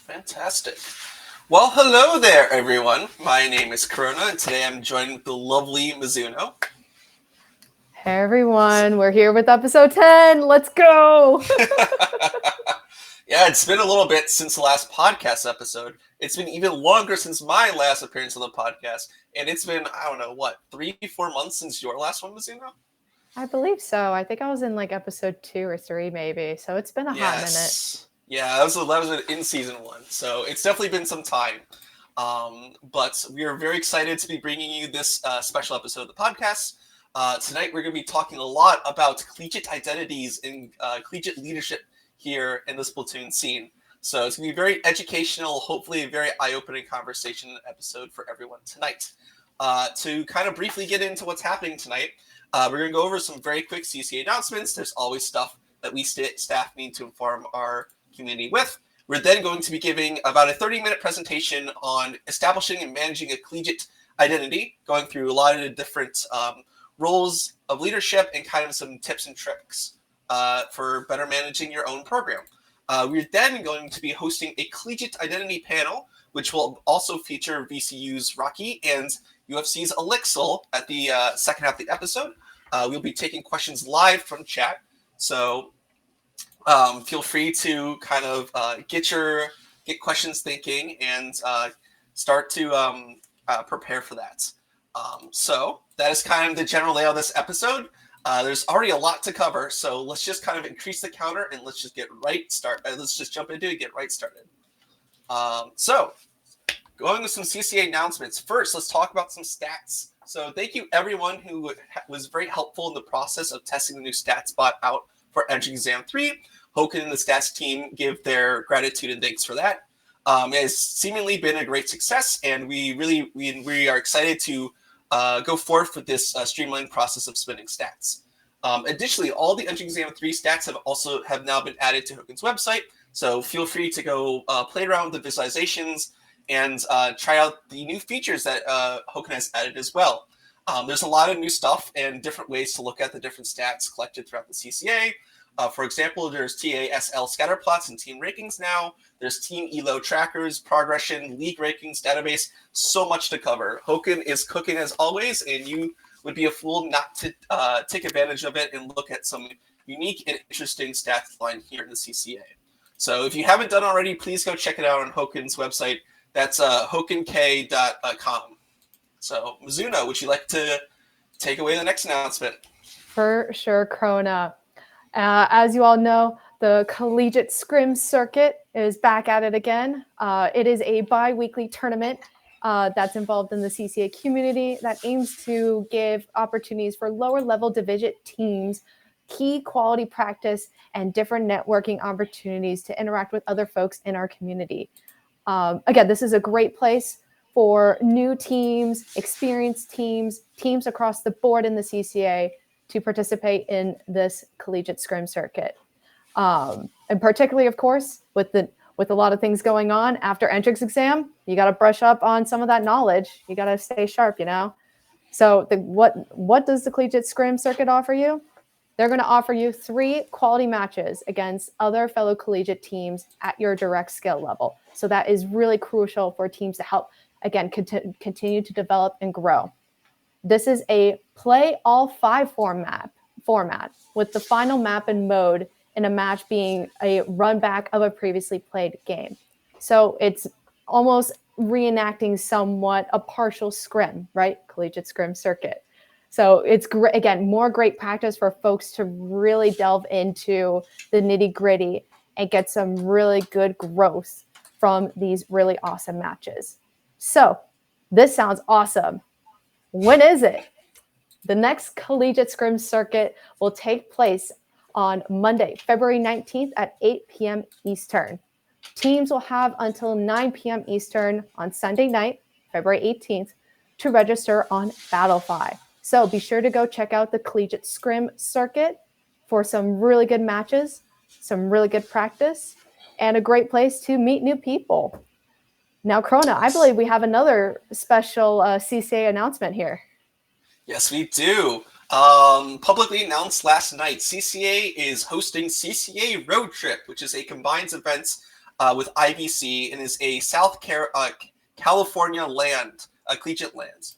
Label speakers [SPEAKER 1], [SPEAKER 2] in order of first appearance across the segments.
[SPEAKER 1] Fantastic. Well, hello there, everyone. My name is Krona, and today I'm joined with the lovely Mizuno.
[SPEAKER 2] Hey everyone, we're here with episode 10. Let's go!
[SPEAKER 1] Yeah, it's been a little bit since the last podcast episode. It's been even longer since my last appearance on the podcast, and it's been, 3-4 months since your last one, Mizuno?
[SPEAKER 2] I believe so. I think I was in like episode 2 or 3 maybe, so it's been a hot minute.
[SPEAKER 1] Yeah, that was in season 1, so it's definitely been some time. But we are very excited to be bringing you this special episode of the podcast. Tonight we're going to be talking a lot about collegiate identities and collegiate leadership here in the Splatoon scene. So it's going to be very educational, hopefully a very eye-opening conversation episode for everyone tonight. To kind of briefly get into what's happening tonight, we're going to go over some very quick CCA announcements. There's always stuff that we staff need to inform our community with. We're then going to be giving about a 30-minute presentation on establishing and managing a collegiate identity, going through a lot of the different roles of leadership and kind of some tips and tricks for better managing your own program. We're then going to be hosting a collegiate identity panel, which will also feature VCU's Rocky and UFC's Olixil at the second half of the episode. We'll be taking questions live from chat, so feel free to kind of get questions thinking and start to prepare for that. So that is kind of the general layout of this episode. There's already a lot to cover, so let's just kind of increase the counter and let's just let's just jump into it and get right started. So going with some CCA announcements. First, let's talk about some stats. So thank you everyone who was very helpful in the process of testing the new stats bot out for Entrance Exam 3. Hoken and the stats team give their gratitude and thanks for that. It has seemingly been a great success, and we are excited to go forth with this streamlined process of spinning stats. Additionally, all the Entrance Exam 3 stats have now been added to Hoken's website, so feel free to go play around with the visualizations and try out the new features that Hoken has added as well. There's a lot of new stuff and different ways to look at the different stats collected throughout the CCA. For example, there's TASL scatter plots and team rankings now. There's team ELO trackers, progression, league rankings, database. So much to cover. Hoken is cooking as always, and you would be a fool not to take advantage of it and look at some unique and interesting stats line here in the CCA. So if you haven't done already, please go check it out on Hoken's website. That's hokenk.com. So Mizuno, would you like to take away the next announcement?
[SPEAKER 2] For sure, Krona. As you all know, the Collegiate Scrim circuit is back at it again. It is a bi-weekly tournament that's involved in the CCA community that aims to give opportunities for lower-level division teams, key quality practice, and different networking opportunities to interact with other folks in our community. Again, this is a great place for new teams, experienced teams, teams across the board in the CCA to participate in this collegiate scrim circuit. And particularly, of course, with a lot of things going on after entrance exam, you got to brush up on some of that knowledge. You got to stay sharp, you know? So what does the collegiate scrim circuit offer you? They're going to offer you 3 quality matches against other fellow collegiate teams at your direct skill level. So that is really crucial for teams to help, again, continue to develop and grow. This is a play all 5 format, with the final map and mode in a match being a run back of a previously played game. So it's almost reenacting somewhat a partial scrim, right? Collegiate scrim circuit. So it's great, again, more great practice for folks to really delve into the nitty gritty and get some really good growth from these really awesome matches. So this sounds awesome. When is it? The next Collegiate Scrim circuit will take place on Monday, February 19th at 8 p.m. Eastern. Teams will have until 9 p.m. Eastern on Sunday night, February 18th, to register on Battlefy. So be sure to go check out the Collegiate Scrim circuit for some really good matches, some really good practice, and a great place to meet new people. Now, Krona, I believe we have another special CCA announcement here.
[SPEAKER 1] Yes, we do. Publicly announced last night, CCA is hosting CCA Road Trip, which is a combined event with IBC and is a California land, collegiate lands.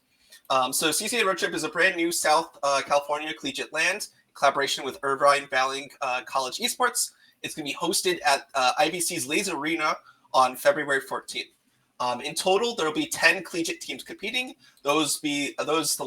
[SPEAKER 1] So CCA Road Trip is a brand new South California collegiate land collaboration with Irvine Valley College Esports. It's going to be hosted at IBC's Laser Arena on February 14th. In total, there will be 10 collegiate teams competing. Those the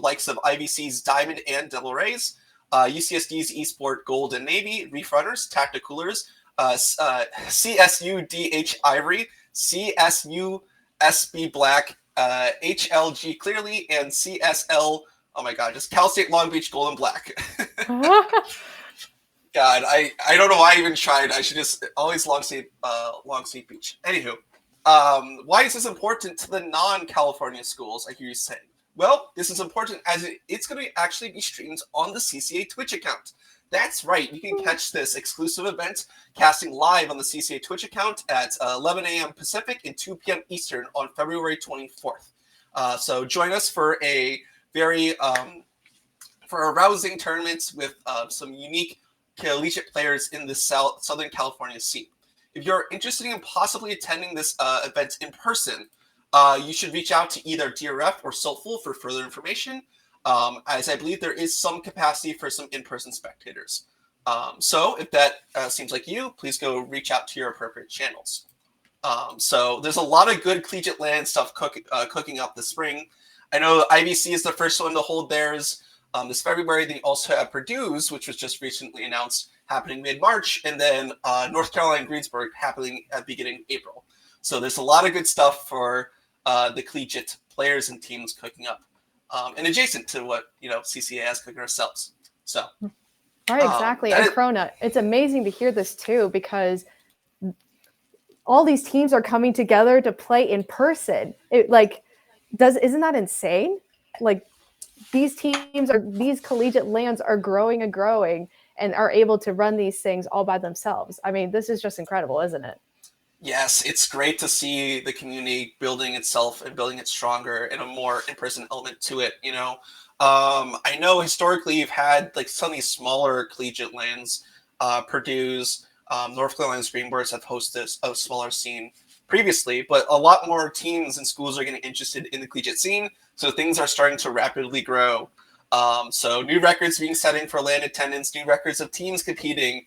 [SPEAKER 1] likes of IBC's Diamond and Devil Rays, UCSD's Esport Gold and Navy, Reef Runners, Tacticoolers, CSU DH Ivory, CSU SB Black, HLG Clearly, and CSL, oh my god, just Cal State Long Beach Gold and Black. God, I don't know why I even tried. I should just always Long State Beach. Anywho, why is this important to the non-California schools, I hear you saying? Well, this is important as it's going to actually be streamed on the CCA Twitch account. That's right. You can catch this exclusive event casting live on the CCA Twitch account at 11 a.m. Pacific and 2 p.m. Eastern on February 24th. So join us for a very for a rousing tournament with some unique collegiate players in the Southern California scene. If you're interested in possibly attending this event in person, you should reach out to either DRF or Soulful for further information, as I believe there is some capacity for some in-person spectators. So if that seems like you, please go reach out to your appropriate channels. So there's a lot of good collegiate land stuff cooking up this spring. I know IBC is the first one to hold theirs this February. They also have Purdue's, which was just recently announced, happening mid-March, and then North Carolina and Greensburg happening at the beginning of April. So there's a lot of good stuff for the collegiate players and teams cooking up, and adjacent to what CCA has cooking ourselves. So,
[SPEAKER 2] right, exactly. And Krona, it's amazing to hear this too, because all these teams are coming together to play in person. Isn't that insane? Like, these collegiate lands are growing and growing and are able to run these things all by themselves. I mean, this is just incredible, isn't it?
[SPEAKER 1] Yes, it's great to see the community building itself and building it stronger and a more in-person element to it. I know historically you've had like some of these smaller collegiate lands, Purdue's, North Carolina's Greenbirds have hosted a smaller scene previously, but a lot more teams and schools are getting interested in the collegiate scene, so things are starting to rapidly grow. So new records being setting for land attendance, new records of teams competing.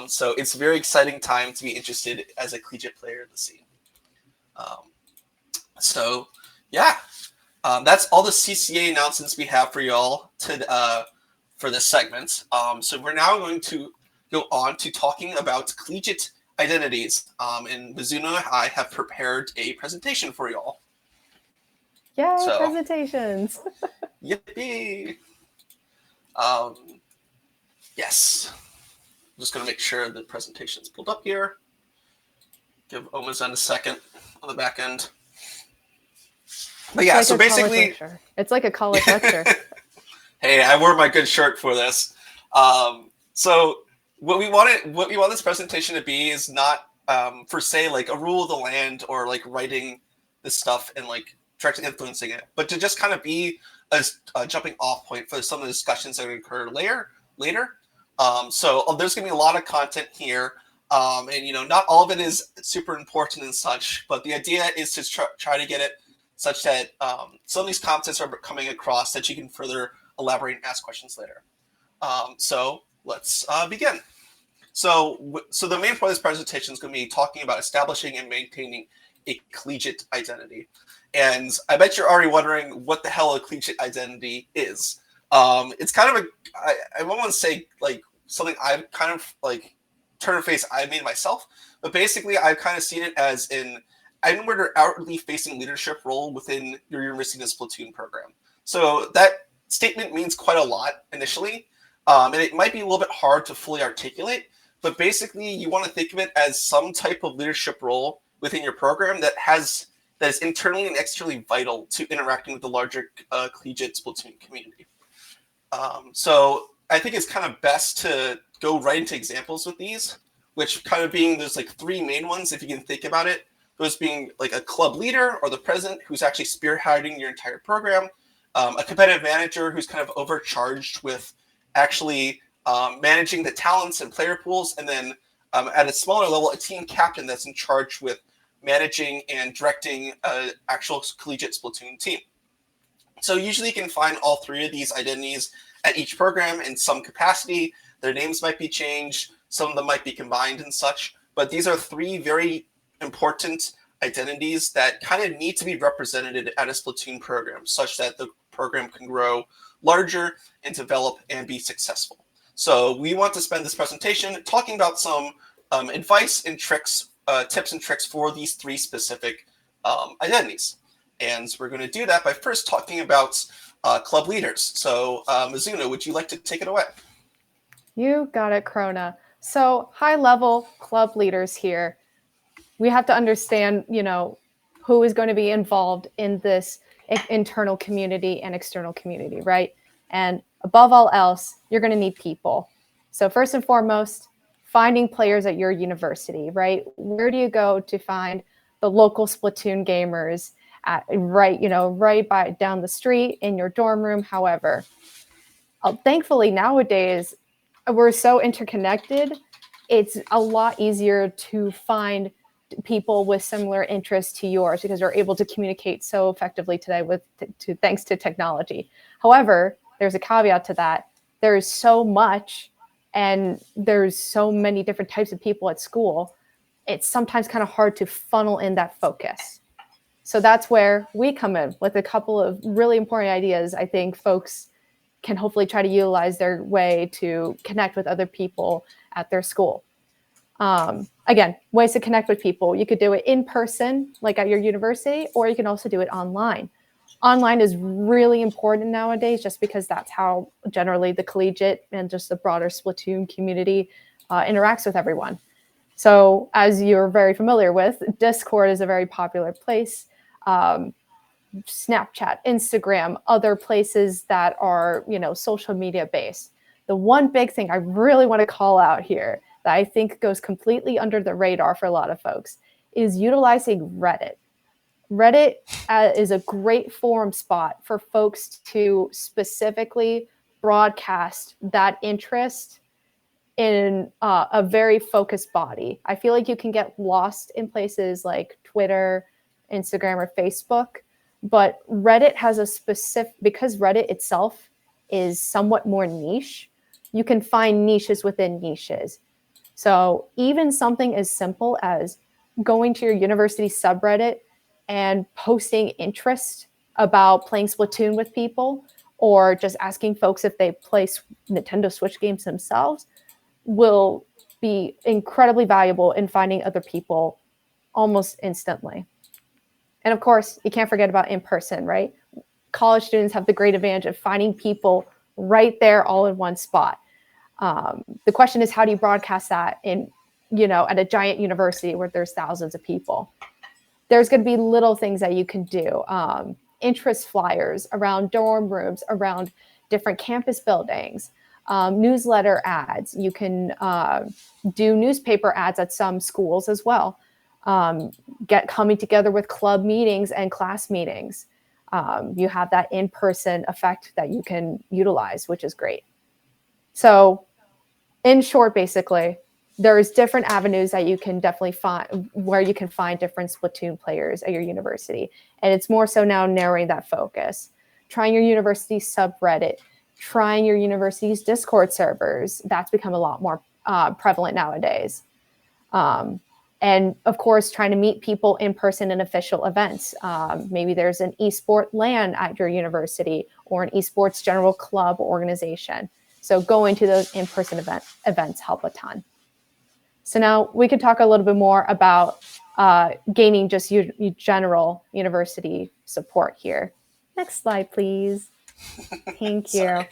[SPEAKER 1] So it's a very exciting time to be interested as a collegiate player in the scene. That's all the CCA announcements we have for y'all for this segment. So we're now going to go on to talking about collegiate identities. And Mizuno and I have prepared a presentation for y'all.
[SPEAKER 2] Yay, presentations.
[SPEAKER 1] Yippee. Yes. I'm just going to make sure the presentation's pulled up here. Give Omazan a second on the back end. But yeah, so basically...
[SPEAKER 2] It's like a college lecture.
[SPEAKER 1] Hey, I wore my good shirt for this. So what we want this presentation to be is not for say like a rule of the land or like writing this stuff and like directly influencing it, but to just kind of be a jumping off point for some of the discussions that occur later. So there's going to be a lot of content here, and not all of it is super important and such, but the idea is to try to get it such that some of these concepts are coming across that you can further elaborate and ask questions later. So let's begin. So the main point of this presentation is going to be talking about establishing and maintaining a collegiate identity. And I bet you're already wondering what the hell a collegiate identity is. It's kind of I won't want to say like something I've kind of like turn of face I made myself, but basically I've kind of seen it as an inward or outwardly facing leadership role within your university's Splatoon program. So that statement means quite a lot initially, and it might be a little bit hard to fully articulate, but basically you want to think of it as some type of leadership role within your program that is internally and externally vital to interacting with the larger collegiate Splatoon community. So I think it's kind of best to go right into examples with these, which kind of being there's like three main ones if you can think about it. Those being like a club leader or the president who's actually spearheading your entire program, a competitive manager who's kind of overcharged with actually managing the talents and player pools, and then at a smaller level, a team captain that's in charge with managing and directing an actual collegiate Splatoon team. So usually you can find all three of these identities at each program in some capacity. Their names might be changed, some of them might be combined and such, but these are three very important identities that kind of need to be represented at a Splatoon program such that the program can grow larger and develop and be successful. So we want to spend this presentation talking about some advice and tricks, tips and tricks for these three specific identities. And we're going to do that by first talking about club leaders. So Mizuno, would you like to take it away?
[SPEAKER 2] You got it, Krona. So high-level club leaders here. We have to understand, who is going to be involved in this internal community and external community, right? And above all else, you're going to need people. So first and foremost, finding players at your university, right? Where do you go to find the local Splatoon gamers right by down the street in your dorm room? However, thankfully nowadays we're so interconnected. It's a lot easier to find people with similar interests to yours because you're able to communicate so effectively today thanks to technology. However, there's a caveat to that. There's so much and there's so many different types of people at school. It's sometimes kind of hard to funnel in that focus. So that's where we come in with a couple of really important ideas. I think folks can hopefully try to utilize their way to connect with other people at their school. Again, ways to connect with people. You could do it in person, like at your university, or you can also do it online. Online is really important nowadays just because that's how generally the collegiate and just the broader Splatoon community interacts with everyone. So as you're very familiar with, Discord is a very popular place. Snapchat, Instagram, other places that are, social media based. The one big thing I really want to call out here that I think goes completely under the radar for a lot of folks is utilizing Reddit. Reddit is a great forum spot for folks to specifically broadcast that interest in a very focused body. I feel like you can get lost in places like Twitter, Instagram, or Facebook, but Reddit has a specific, because Reddit itself is somewhat more niche, you can find niches within niches. So even something as simple as going to your university subreddit and posting interest about playing Splatoon with people, or just asking folks if they play Nintendo Switch games themselves, will be incredibly valuable in finding other people almost instantly. And of course, you can't forget about in person, right? College students have the great advantage of finding people right there all in one spot. The question is, how do you broadcast that at a giant university where there's thousands of people? There's going to be little things that you can do. Interest flyers around dorm rooms, around different campus buildings, newsletter ads. You can do newspaper ads at some schools as well. Coming together with club meetings and class meetings. You have that in-person effect that you can utilize, which is great. So in short, basically, there's different avenues that you can definitely find where you can find different Splatoon players at your university. And it's more so now narrowing that focus. Trying your university subreddit, trying your university's Discord servers. That's become a lot more prevalent nowadays. And of course, trying to meet people in person in official events. Maybe there's an esport LAN at your university or an esports general club or organization. So going to those in-person events help a ton. So now we could talk a little bit more about gaining just general university support here. Next slide, please. Thank you.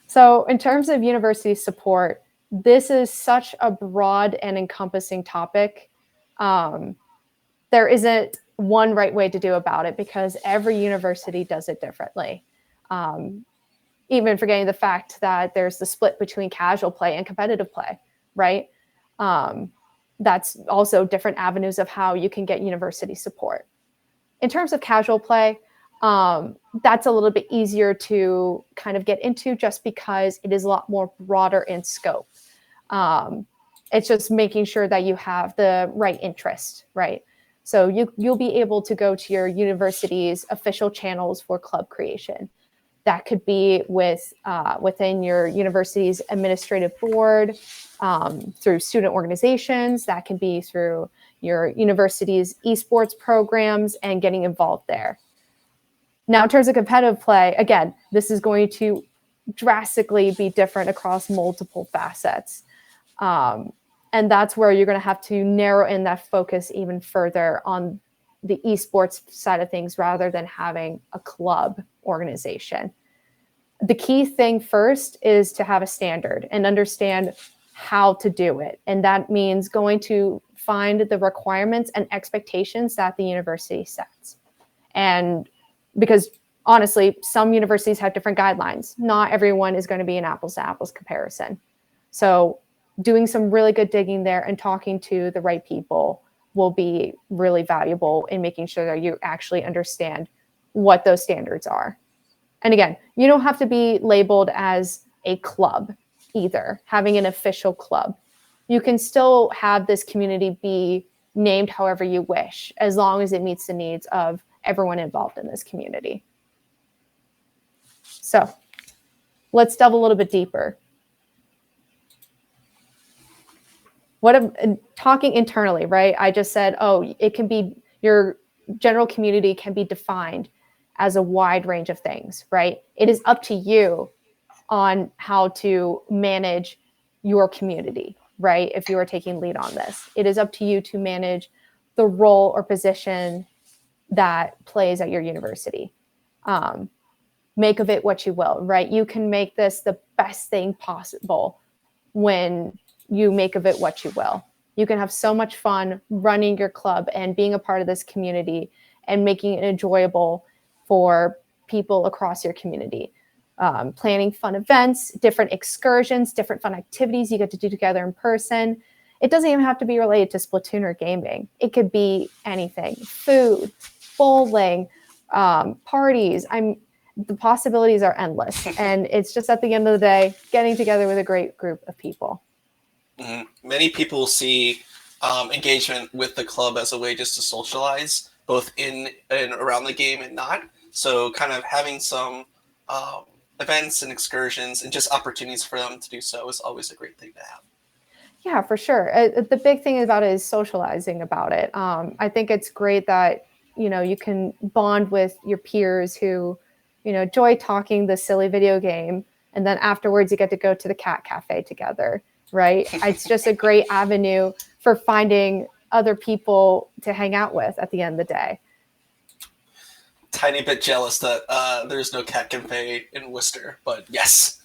[SPEAKER 2] So in terms of university support, this is such a broad and encompassing topic. There isn't one right way to do about it because every university does it differently. Even forgetting the fact that there's the split between casual play and competitive play, right? That's also different avenues of how you can get university support. In terms of casual play, that's a little bit easier to kind of get into just because it is a lot more broader in scope. It's just making sure that you have the right interest, right? So you'll be able to go to your university's official channels for club creation. That could be within your university's administrative board, through student organizations. That can be through your university's esports programs and getting involved there. Now, in terms of competitive play, again, this is going to drastically be different across multiple facets. And that's where you're going to have to narrow in that focus even further on the esports side of things rather than having a club organization. The key thing first is to have a standard and understand how to do it. And that means going to find the requirements and expectations that the university sets. And because honestly, some universities have different guidelines. Not everyone is going to be an apples to apples comparison. So doing some really good digging there and talking to the right people will be really valuable in making sure that you actually understand what those standards are. And again, you don't have to be labeled as a club either, having an official club. You can still have this community be named however you wish, as long as it meets the needs of everyone involved in this community. So let's delve a little bit deeper. Talking internally, right? I just said, it can be, your general community can be defined as a wide range of things, right? It is up to you on how to manage your community, right? If you are taking lead on this, it is up to you to manage the role or position that plays at your university. Make of it what you will, right? You can make this the best thing possible when you make of it what you will. You can have so much fun running your club and being a part of this community and making it enjoyable for people across your community. Planning fun events, different excursions, different fun activities you get to do together in person. It doesn't even have to be related to Splatoon or gaming. It could be anything: food, bowling, parties. The possibilities are endless. And it's just at the end of the day, getting together with a great group of people.
[SPEAKER 1] Mm-hmm. Many people see engagement with the club as a way just to socialize, both in and around the game and not. So kind of having some events and excursions and just opportunities for them to do so is always a great thing to have.
[SPEAKER 2] Yeah, for sure. The big thing about it is socializing about it. I think it's great that, you can bond with your peers who, enjoy talking the silly video game. And then afterwards you get to go to the cat cafe together, right? It's just a great avenue for finding other people to hang out with at the end of the day.
[SPEAKER 1] Tiny bit jealous that there's no cat cafe in Worcester, but yes.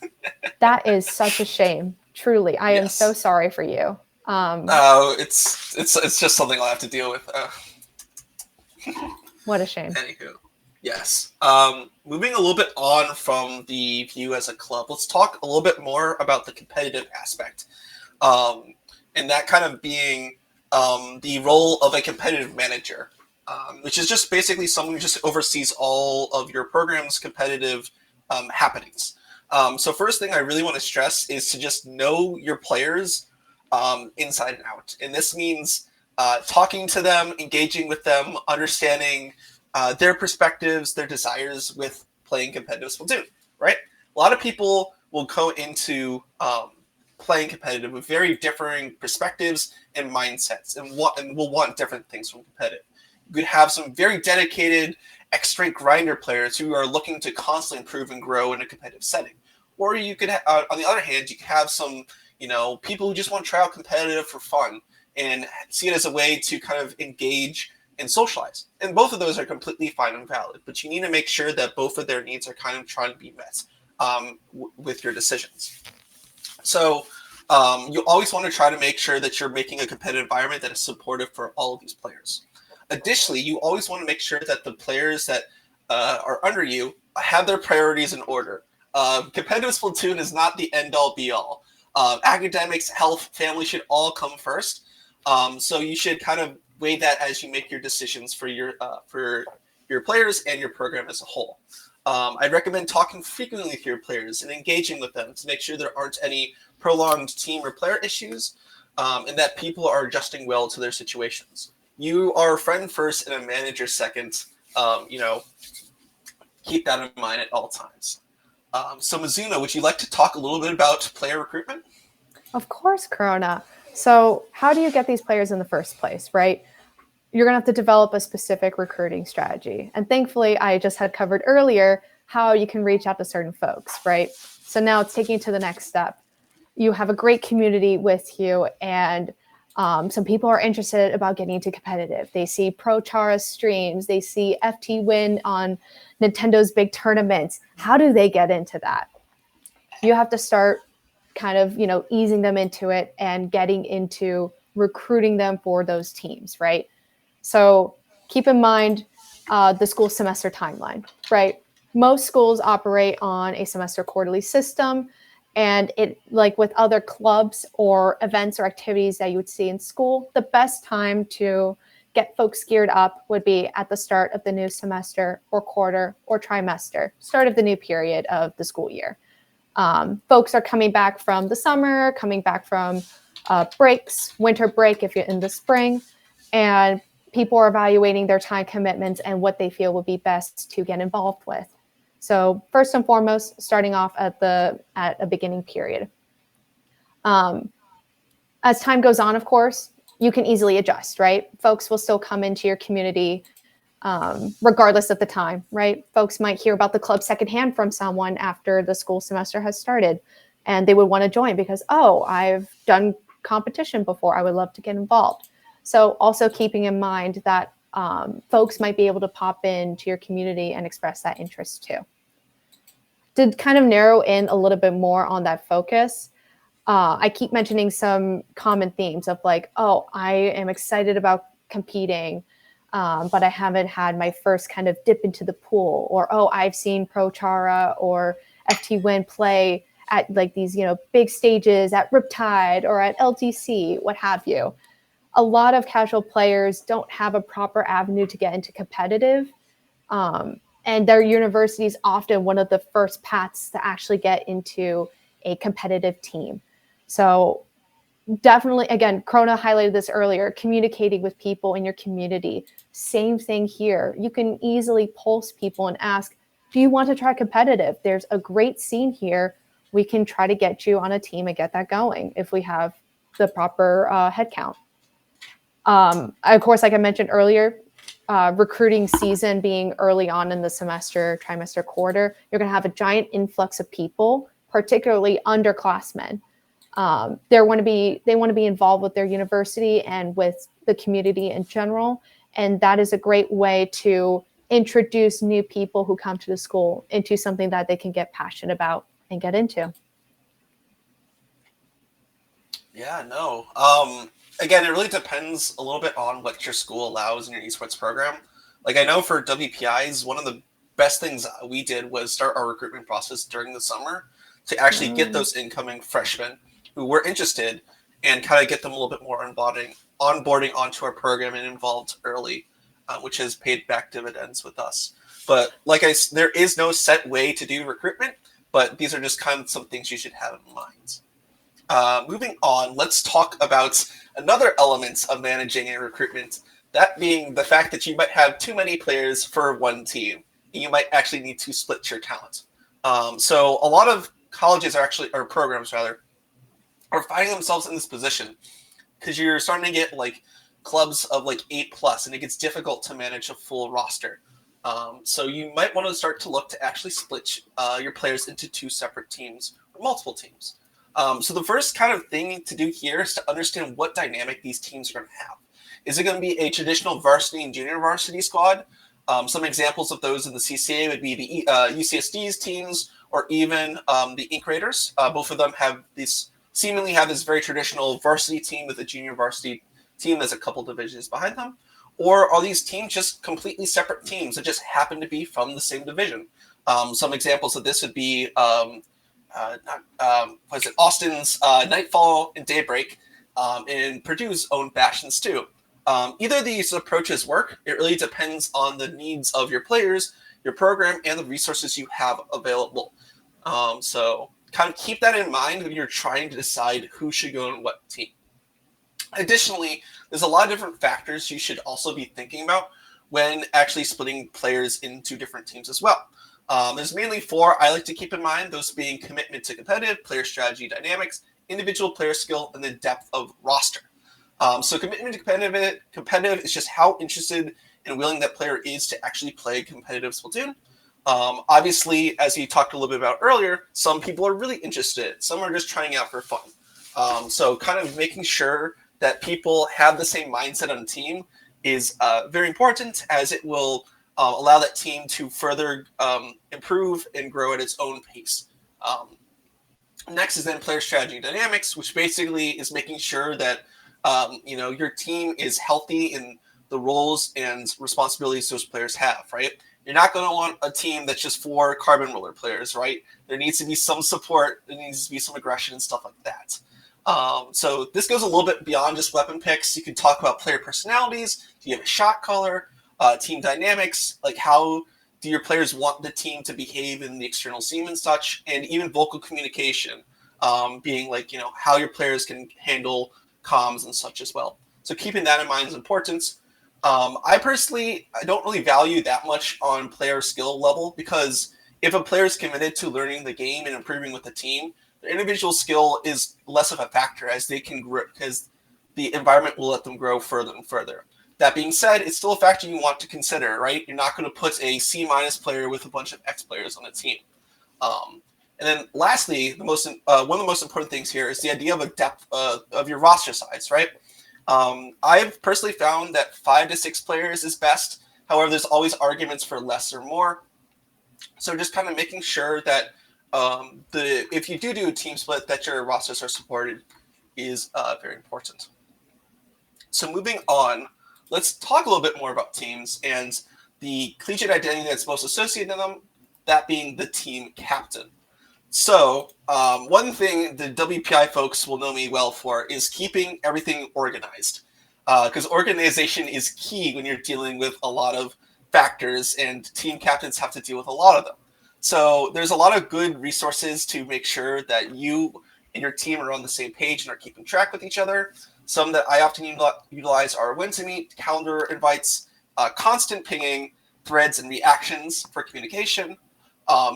[SPEAKER 2] That is such a shame. Truly, I am so sorry for you.
[SPEAKER 1] It's just something I'll have to deal with.
[SPEAKER 2] What a shame.
[SPEAKER 1] Anywho, yes. Moving a little bit on from the view as a club, let's talk a little bit more about the competitive aspect, and that kind of being the role of a competitive manager. Which is just basically someone who just oversees all of your program's competitive happenings. So first thing I really want to stress is to just know your players inside and out. And this means talking to them, engaging with them, understanding their perspectives, their desires with playing competitive Splatoon, right? A lot of people will go into playing competitive with very differing perspectives and mindsets and will want different things from competitive. You could have some very dedicated X-strength grinder players who are looking to constantly improve and grow in a competitive setting. Or you could, on the other hand, you could have some, people who just want to try out competitive for fun and see it as a way to kind of engage and socialize. And both of those are completely fine and valid, but you need to make sure that both of their needs are kind of trying to be met with your decisions. So you always want to try to make sure that you're making a competitive environment that is supportive for all of these players. Additionally, you always want to make sure that the players that are under you have their priorities in order. Competitive Splatoon is not the end-all, be-all. Academics, health, family should all come first. So you should kind of weigh that as you make your decisions for your players and your program as a whole. I'd recommend talking frequently with your players and engaging with them to make sure there aren't any prolonged team or player issues. and that people are adjusting well to their situations. You are a friend first and a manager second. Keep that in mind at all times. So Mizuno, would you like to talk a little bit about player recruitment?
[SPEAKER 2] Of course, Krona. So how do you get these players in the first place, right? You're going to have to develop a specific recruiting strategy. And thankfully, I just had covered earlier how you can reach out to certain folks, right? So now it's taking it to the next step. You have a great community with you, and some people are interested about getting into competitive. They see Pro Chara streams, they see FT win on Nintendo's big tournaments. How do they get into that? You have to start kind of, easing them into it and getting into recruiting them for those teams, right? So keep in mind the school semester timeline, right? Most schools operate on a semester quarterly system. And it, like with other clubs or events or activities that you would see in school, the best time to get folks geared up would be at the start of the new semester or quarter or trimester, start of the new period of the school year. Folks are coming back from the summer, coming back from breaks, winter break if you're in the spring, and people are evaluating their time commitments and what they feel would be best to get involved with. So first and foremost, starting off at a beginning period. As time goes on, of course, you can easily adjust, right? Folks will still come into your community regardless of the time, right? Folks might hear about the club secondhand from someone after the school semester has started, and they would want to join because, oh, I've done competition before. I would love to get involved. So also keeping in mind that folks might be able to pop into your community and express that interest too. To kind of narrow in a little bit more on that focus, I keep mentioning some common themes of like, oh, I am excited about competing, but I haven't had my first kind of dip into the pool, or, oh, I've seen Pro Chara or FT Win play at like these, big stages at Riptide or at LTC, what have you. A lot of casual players don't have a proper avenue to get into competitive. And their university is often one of the first paths to actually get into a competitive team. So definitely, again, Krona highlighted this earlier, communicating with people in your community. Same thing here. You can easily pulse people and ask, do you want to try competitive? There's a great scene here. We can try to get you on a team and get that going if we have the proper headcount. Of course, like I mentioned earlier, recruiting season being early on in the semester, trimester, quarter, you're going to have a giant influx of people, particularly underclassmen. They want to be involved with their university and with the community in general, and that is a great way to introduce new people who come to the school into something that they can get passionate about and get into.
[SPEAKER 1] Yeah, no. Again, it really depends a little bit on what your school allows in your esports program. Like I know for WPIs, one of the best things we did was start our recruitment process during the summer to actually get those incoming freshmen who were interested and kind of get them a little bit more onboarding onto our program and involved early, which has paid back dividends with us. But like there is no set way to do recruitment, but these are just kind of some things you should have in mind. Moving on, let's talk about another element of managing a recruitment, that being the fact that you might have too many players for one team. You might actually need to split your talent. So a lot of colleges or programs rather, are finding themselves in this position because you're starting to get like clubs of like 8+, and it gets difficult to manage a full roster. So you might want to start to look to actually split your players into two separate teams or multiple teams. So the first kind of thing to do here is to understand what dynamic these teams are going to have. Is it going to be a traditional varsity and junior varsity squad? Some examples of those in the CCA would be the UCSD's teams or even the Ink Raiders. Both of them seemingly have this very traditional varsity team with a junior varsity team that's a couple divisions behind them. Or are these teams just completely separate teams that just happen to be from the same division? Some examples of this would be Austin's Nightfall and Daybreak, and Purdue's own Bastion Stew. Either of these approaches work. It really depends on the needs of your players, your program, and the resources you have available. So kind of keep that in mind when you're trying to decide who should go on what team. Additionally, there's a lot of different factors you should also be thinking about when actually splitting players into different teams as well. There's mainly four I like to keep in mind, those being commitment to competitive, player strategy dynamics, individual player skill, and the depth of roster. So commitment to competitive is just how interested and willing that player is to actually play competitive Splatoon. Obviously, as you talked a little bit about earlier, some people are really interested. Some are just trying out for fun. So kind of making sure that people have the same mindset on the team is very important, as it will allow that team to further improve and grow at its own pace. Next is then player strategy dynamics, which basically is making sure that your team is healthy in the roles and responsibilities those players have, right? You're not going to want a team that's just for carbon roller players, right? There needs to be some support. There needs to be some aggression and stuff like that. So this goes a little bit beyond just weapon picks. You can talk about player personalities. Do you have a shot caller? Team dynamics, like how do your players want the team to behave in the external scene and such, and even vocal communication, being like, how your players can handle comms and such as well. So keeping that in mind is important. I don't really value that much on player skill level, because if a player is committed to learning the game and improving with the team, their individual skill is less of a factor, as they can grow, because the environment will let them grow further and further. That being said, it's still a factor you want to consider, right? You're not going to put a C- player with a bunch of X players on a team. And then lastly, one of the most important things here is the idea of a depth of your roster size, right? I've personally found that 5 to 6 players is best. However, there's always arguments for less or more. So just kind of making sure that if you do a team split, that your rosters are supported is very important. So moving on, let's talk a little bit more about teams and the collegiate identity that's most associated with them, that being the team captain. So one thing the WPI folks will know me well for is keeping everything organized, because organization is key when you're dealing with a lot of factors, and team captains have to deal with a lot of them. So there's a lot of good resources to make sure that you and your team are on the same page and are keeping track with each other. Some that I often utilize are when to meet, calendar invites, constant pinging, threads, and reactions for communication.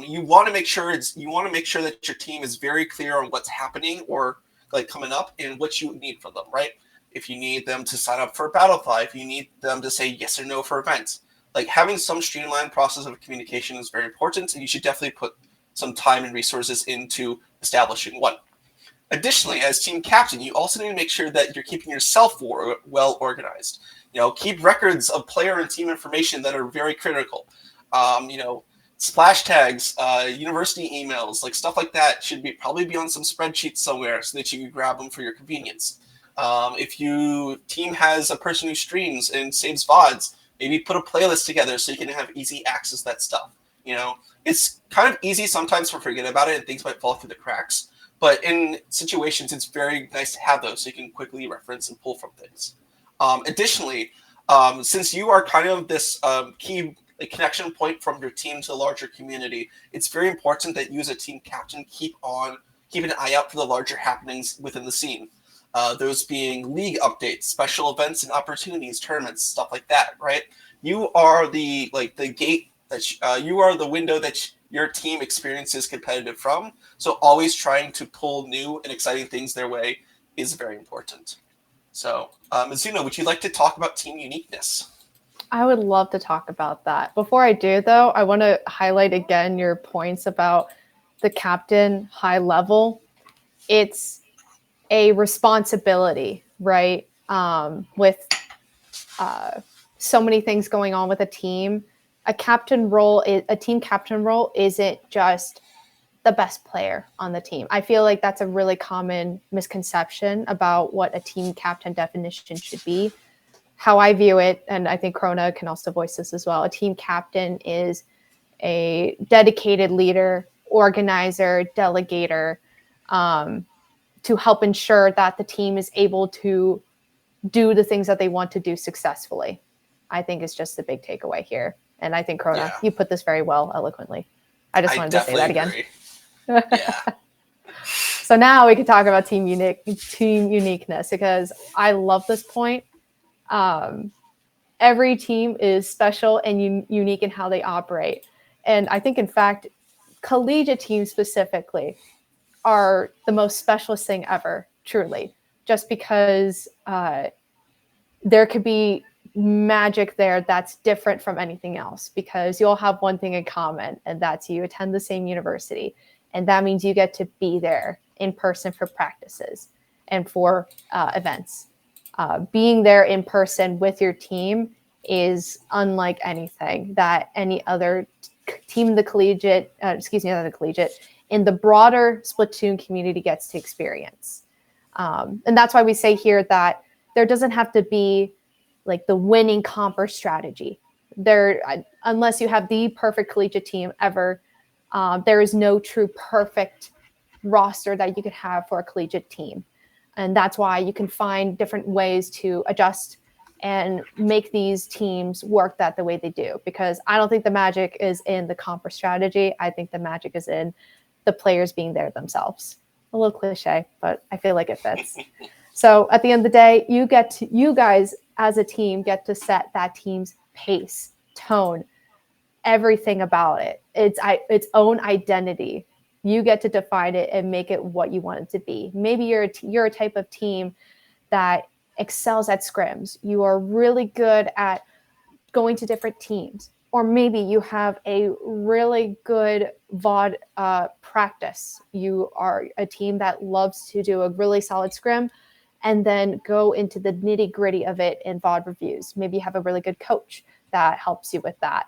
[SPEAKER 1] You want to make sure that your team is very clear on what's happening or like coming up and what you need from them, right? If you need them to sign up for a Battlefly, if you need them to say yes or no for events, like having some streamlined process of communication is very important, and you should definitely put some time and resources into establishing one. Additionally, as team captain, you also need to make sure that you're keeping yourself well organized. Keep records of player and team information that are very critical. Splash tags, university emails, like stuff like that should probably be on some spreadsheets somewhere so that you can grab them for your convenience. If your team has a person who streams and saves VODs, maybe put a playlist together so you can have easy access to that stuff. It's kind of easy sometimes to forget about it and things might fall through the cracks. But in situations, it's very nice to have those so you can quickly reference and pull from things. Additionally, since you are kind of this key connection point from your team to the larger community, it's very important that you as a team captain keep an eye out for the larger happenings within the scene. Those being league updates, special events and opportunities, tournaments, stuff like that, right? You are the gate that you are the window that your team experiences competitive from. So always trying to pull new and exciting things their way is very important. So, Mizuno, would you like to talk about team uniqueness?
[SPEAKER 2] I would love to talk about that. Before I do, though, I want to highlight again your points about the captain high level. It's a responsibility, right? With so many things going on with a team, a team captain role isn't just the best player on the team. I feel like that's a really common misconception about what a team captain definition should be. How I view it, and I think Krona can also voice this as well, a team captain is a dedicated leader, organizer, delegator, to help ensure that the team is able to do the things that they want to do successfully. I think is just the big takeaway here. And I think, Krona, you put this very well, eloquently. I just wanted to say that again.
[SPEAKER 1] Yeah.
[SPEAKER 2] So now we can talk about team uniqueness, because I love this point. Every team is special and unique in how they operate. And I think, in fact, collegiate teams specifically are the most specialist thing ever, truly, just because there could be magic there that's different from anything else, because you all have one thing in common, and that's you attend the same university. And that means you get to be there in person for practices and for events. Being there in person with your team is unlike anything that any other team in the collegiate, in the broader Splatoon community gets to experience. And that's why we say here that there doesn't have to be like the winning comp or strategy. Unless you have the perfect collegiate team ever, there is no true perfect roster that you could have for a collegiate team. And that's why you can find different ways to adjust and make these teams work the way they do. Because I don't think the magic is in the comp or strategy. I think the magic is in the players being there themselves. A little cliche, but I feel like it fits. So at the end of the day, you guys as a team get to set that team's pace, tone, everything about it. Its own identity. You get to define it and make it what you want it to be. Maybe you're a type of team that excels at scrims. You are really good at going to different teams. Or maybe you have a really good VOD practice. You are a team that loves to do a really solid scrim and then go into the nitty-gritty of it in VOD reviews. Maybe you have a really good coach that helps you with that.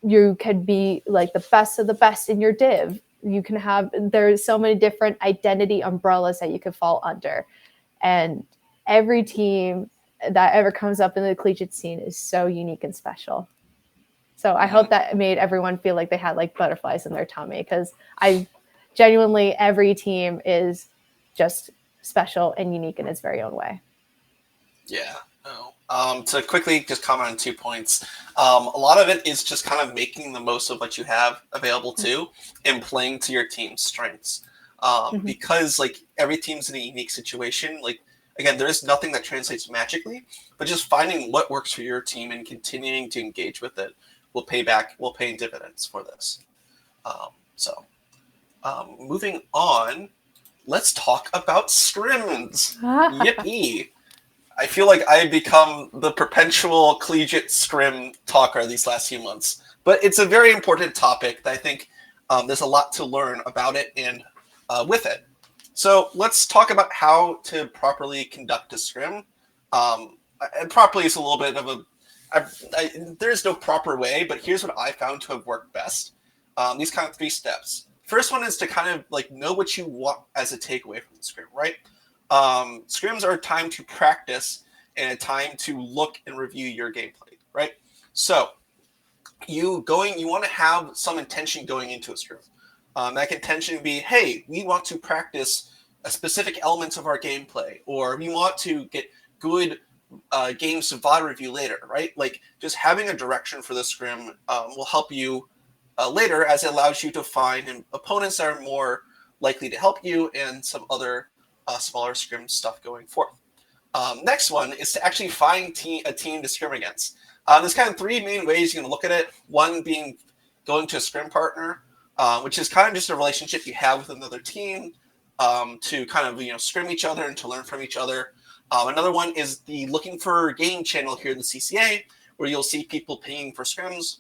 [SPEAKER 2] You could be like the best of the best in your div. There's so many different identity umbrellas that you could fall under. And every team that ever comes up in the collegiate scene is so unique and special. So I hope that made everyone feel like they had like butterflies in their tummy, because every team is just special and unique in its very own way.
[SPEAKER 1] Yeah. To quickly just comment on 2 points, a lot of it is just kind of making the most of what you have available to and playing to your team's strengths. Because like every team's in a unique situation. Like, again, there is nothing that translates magically, but just finding what works for your team and continuing to engage with it will pay dividends for this. Moving on, let's talk about scrims. Yippee! I feel like I've become the perpetual collegiate scrim talker these last few months. But it's a very important topic that I think there's a lot to learn about it and with it. So let's talk about how to properly conduct a scrim. And properly is a little bit of there's no proper way, but here's what I found to have worked best. These kind of 3 steps. First one is to kind of like know what you want as a takeaway from the scrim, right? Scrims are a time to practice and a time to look and review your gameplay, right? So you want to have some intention going into a scrim. That intention be, hey, we want to practice a specific elements of our gameplay, or we want to get good games to VOD review later, right? Like just having a direction for the scrim will help you later, as it allows you to find opponents that are more likely to help you and some other smaller scrim stuff going forth. Next one is to actually find a team to scrim against. There's kind of 3 main ways you can look at it. One being going to a scrim partner, which is kind of just a relationship you have with another team to kind of scrim each other and to learn from each other. Another one is the looking for game channel here in the CCA, where you'll see people pinging for scrims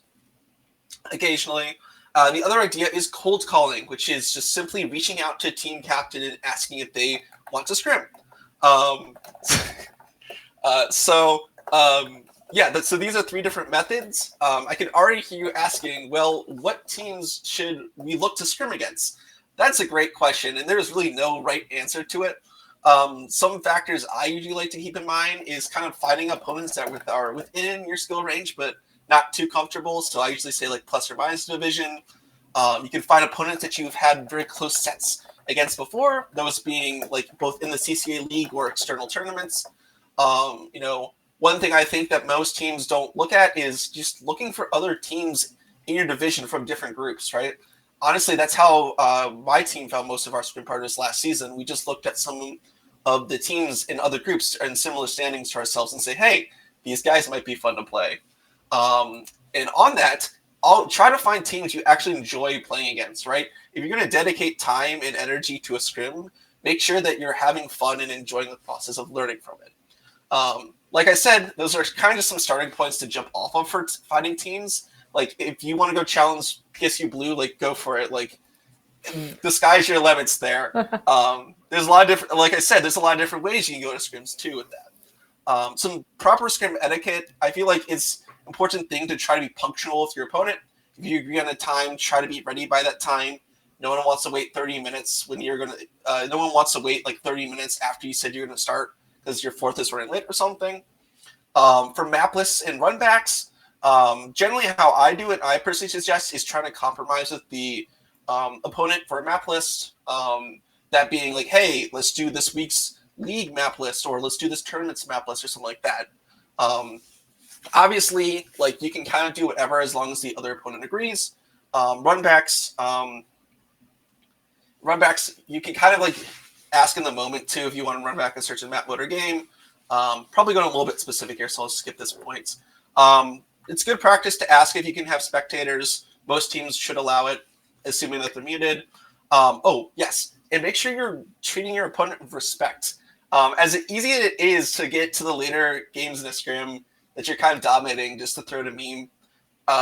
[SPEAKER 1] occasionally. The other idea is cold calling, which is just simply reaching out to a team captain and asking if they want to scrim. So these are 3 different methods. I can already hear you asking, well, what teams should we look to scrim against? That's a great question, and there's really no right answer to it. Some factors I usually like to keep in mind is kind of finding opponents that are within your skill range, but not too comfortable. So I usually say like plus or minus division. You can find opponents that you've had very close sets against before, those being like both in the CCA league or external tournaments. One thing I think that most teams don't look at is just looking for other teams in your division from different groups, right? honestly, that's how my team found most of our Scrim partners last season. We just looked at some of the teams in other groups in similar standings to ourselves and say, hey, these guys might be fun to play. And on that, I'll try to find teams you actually enjoy playing against, right? If you're going to dedicate time and energy to a Scrim, make sure that you're having fun and enjoying the process of learning from it. Like I said, those are kind of some starting points to jump off of for finding teams. Like, if you want to go challenge PSU Blue, like, go for it. Like, the sky's your limits there. There's a lot of different, like I said, there's a lot of different ways you can go to scrims too with that. Some proper scrim etiquette, I feel like it's an important thing to try to be punctual with your opponent. If you agree on a time, try to be ready by that time. No one wants to wait 30 minutes when you're going to, no one wants to wait like 30 minutes after you said you're going to start because your fourth is running late or something. For map lists and runbacks, generally how I do it, I personally suggest is trying to compromise with the opponent for a map list. That being like, hey, let's do this week's league map list, or let's do this tournament's map list, or something like that. Obviously, like, you can kind of do whatever as long as the other opponent agrees. Runbacks, you can kind of like ask in the moment too if you want to run back a certain map mode or game. Probably going a little bit specific here, so I'll skip this point. It's good practice to ask if you can have spectators. Most teams should allow it, assuming that they're muted. Oh, yes. And make sure you're treating your opponent with respect. As easy as it is to get to the later games in a scrim that you're kind of dominating just to throw to meme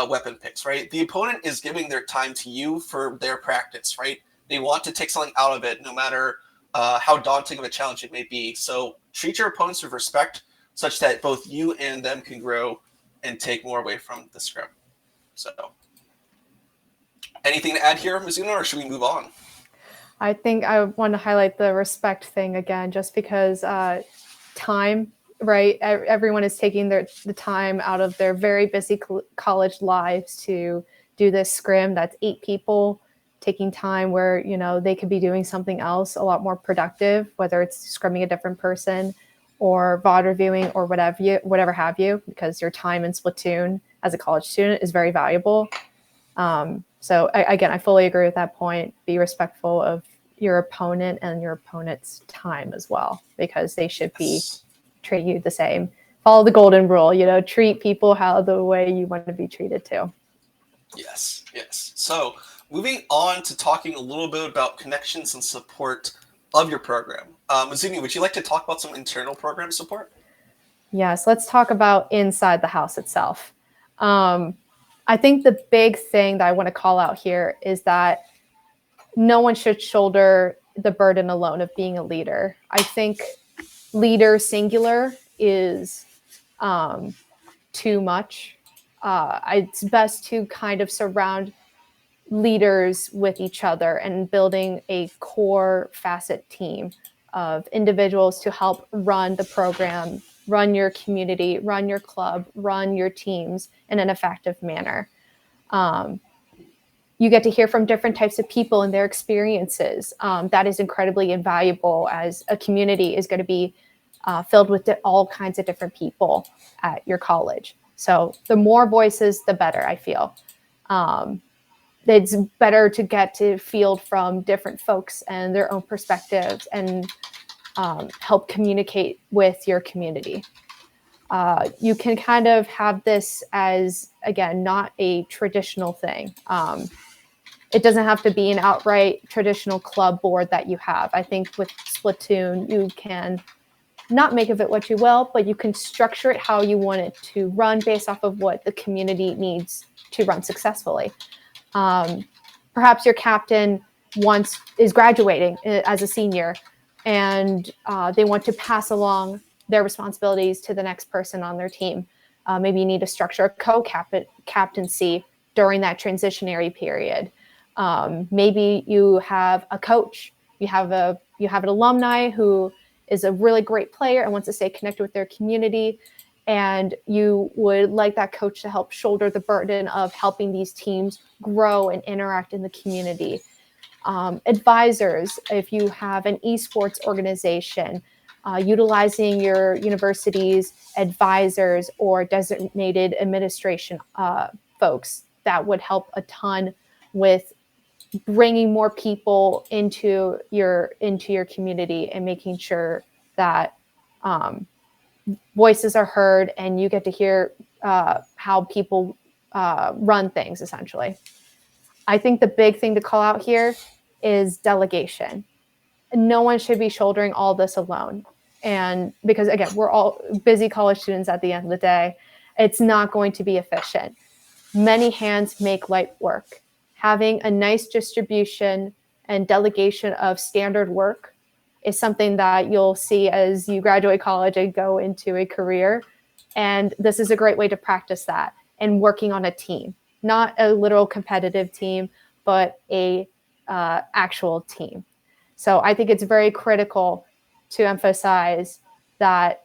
[SPEAKER 1] weapon picks, right? The opponent is giving their time to you for their practice, right? They want to take something out of it, no matter how daunting of a challenge it may be. So treat your opponents with respect such that both you and them can grow and take more away from the scrim. So anything to add here, Mizuno, or should we move on?
[SPEAKER 2] I think I want to highlight the respect thing again, just because time, right? Everyone is taking the time out of their very busy college lives to do this scrim. That's 8 people taking time where, you know, they could be doing something else a lot more productive, whether it's scrimming a different person or VOD reviewing or whatever have you, because your time in Splatoon as a college student is very valuable. So again, I fully agree with that point. Be respectful of your opponent and your opponent's time as well, because they should be treating you the same. Follow the golden rule, you know, treat people how the way you want to be treated too.
[SPEAKER 1] Yes, yes. So moving on to talking a little bit about connections and support of your program. Mizuno, would you like to talk about some internal program support?
[SPEAKER 2] Yes, let's talk about inside the house itself. I think the big thing that I want to call out here is that no one should shoulder the burden alone of being a leader. I think leader singular is too much. It's best to kind of surround leaders with each other and building a core facet team of individuals to help run the program, run your community, run your club, run your teams in an effective manner. You get to hear from different types of people and their experiences. That is incredibly invaluable, as a community is going to be filled with all kinds of different people at your college. So the more voices, the better, I feel. It's better to get to field from different folks and their own perspectives and help communicate with your community. You can kind of have this as, again, not a traditional thing. It doesn't have to be an outright traditional club board that you have. I think with Splatoon, you can not make of it what you will, but you can structure it how you want it to run based off of what the community needs to run successfully. Perhaps your captain is graduating as a senior, and they want to pass along their responsibilities to the next person on their team. Maybe you need to structure a co-captaincy during that transitionary period. Maybe you have a coach. You have an alumni who is a really great player and wants to stay connected with their community, and you would like that coach to help shoulder the burden of helping these teams grow and interact in the community. Advisors, if you have an esports organization, utilizing your university's advisors or designated administration folks, that would help a ton with bringing more people into your community and making sure that voices are heard and you get to hear how people run things, essentially. I think the big thing to call out here is delegation. No one should be shouldering all this alone. And because, again, we're all busy college students at the end of the day, it's not going to be efficient. Many hands make light work. Having a nice distribution and delegation of standard work is something that you'll see as you graduate college and go into a career. And this is a great way to practice that and working on a team, not a literal competitive team, but a actual team. So I think it's very critical to emphasize that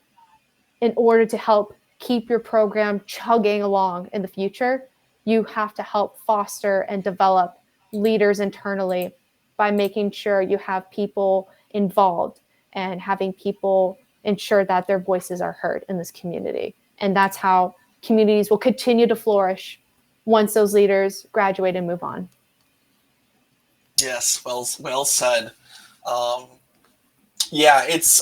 [SPEAKER 2] in order to help keep your program chugging along in the future, you have to help foster and develop leaders internally by making sure you have people involved and having people ensure that their voices are heard in this community. And that's how communities will continue to flourish once those leaders graduate and move on.
[SPEAKER 1] Yes, well said. Yeah, it's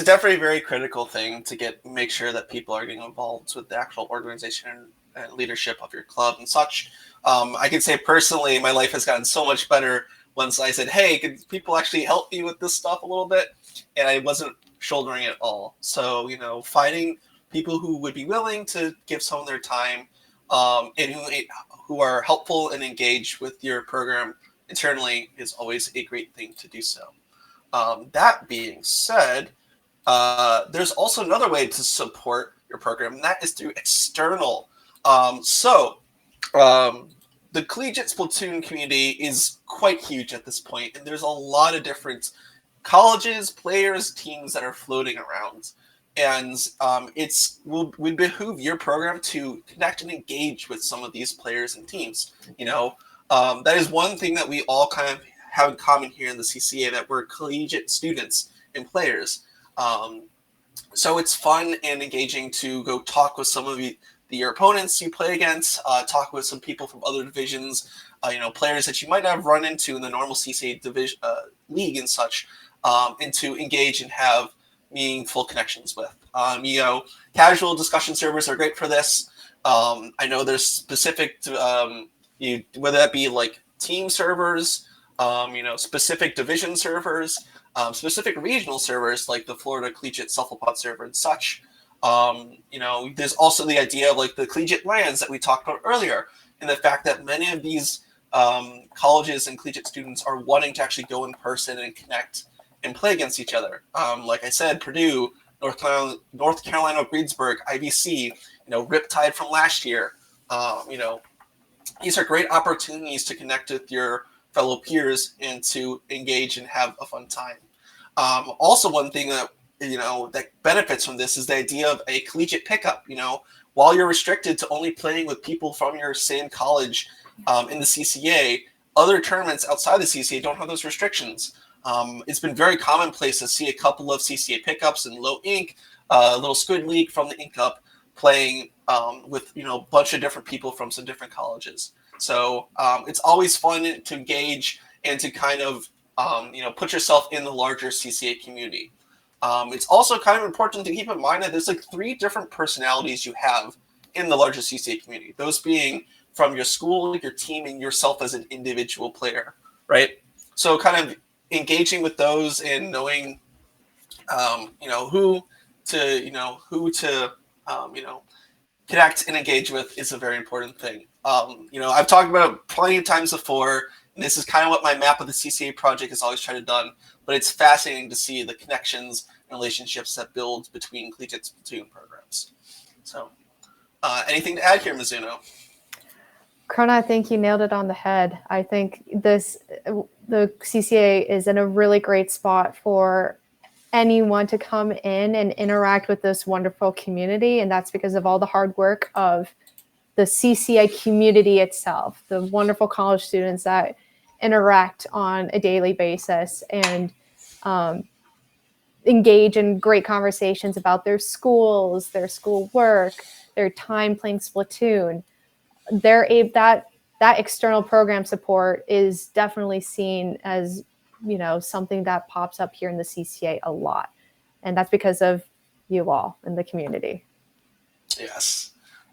[SPEAKER 1] definitely a very critical thing to make sure that people are getting involved with the actual organization and leadership of your club and such. I can say personally, my life has gotten so much better once I said, hey, could people actually help me with this stuff a little bit? And I wasn't shouldering it all. So, finding people who would be willing to give some of their time and who are helpful and engaged with your program internally is always a great thing to do so. That being said, there's also another way to support your program, and that is through external. The Collegiate Splatoon community is quite huge at this point, and there's a lot of different colleges, players, teams that are floating around. And would behoove your program to connect and engage with some of these players and teams. That is one thing that we all kind of have in common here in the CCA, that we're collegiate students and players. So it's fun and engaging to go talk with some of your opponents you play against, talk with some people from other divisions, players that you might not have run into in the normal CCA division league and such, and to engage and have meaningful connections with. Casual discussion servers are great for this. I know there's specific to, whether that be like team servers, specific division servers, specific regional servers like the Florida Collegiate Cephalopod server and such. There's also the idea of like the collegiate lands that we talked about earlier, and the fact that many of these colleges and collegiate students are wanting to actually go in person and connect and play against each other. Like I said, Purdue, North Carolina, Greensburg, IVC, Riptide from last year. These are great opportunities to connect with your fellow peers and to engage and have a fun time. Also, one thing that that benefits from this is the idea of a collegiate pickup. While you're restricted to only playing with people from your same college in the CCA, other tournaments outside the CCA don't have those restrictions. It's been very commonplace to see a couple of CCA pickups in Low Ink, Little Squid League from the Ink Up, playing with a bunch of different people from some different colleges. So it's always fun to engage and to kind of put yourself in the larger CCA community. It's also kind of important to keep in mind that there's like 3 different personalities you have in the larger CCA community. Those being from your school, your team, and yourself as an individual player, right? So kind of engaging with those and knowing, who to connect and engage with is a very important thing. I've talked about it plenty of times before, and this is kind of what my map of the CCA project has always tried to done, but it's fascinating to see the connections and relationships that build between collegiate Splatoon programs. So, anything to add here, Mizuno?
[SPEAKER 2] Krona, I think you nailed it on the head. I think the CCA is in a really great spot for anyone to come in and interact with this wonderful community. And that's because of all the hard work of the CCA community itself, the wonderful college students that interact on a daily basis and engage in great conversations about their schools, their school work, their time playing Splatoon. That that external program support is definitely seen as, something that pops up here in the CCA a lot. And that's because of you all in the community.
[SPEAKER 1] Yes.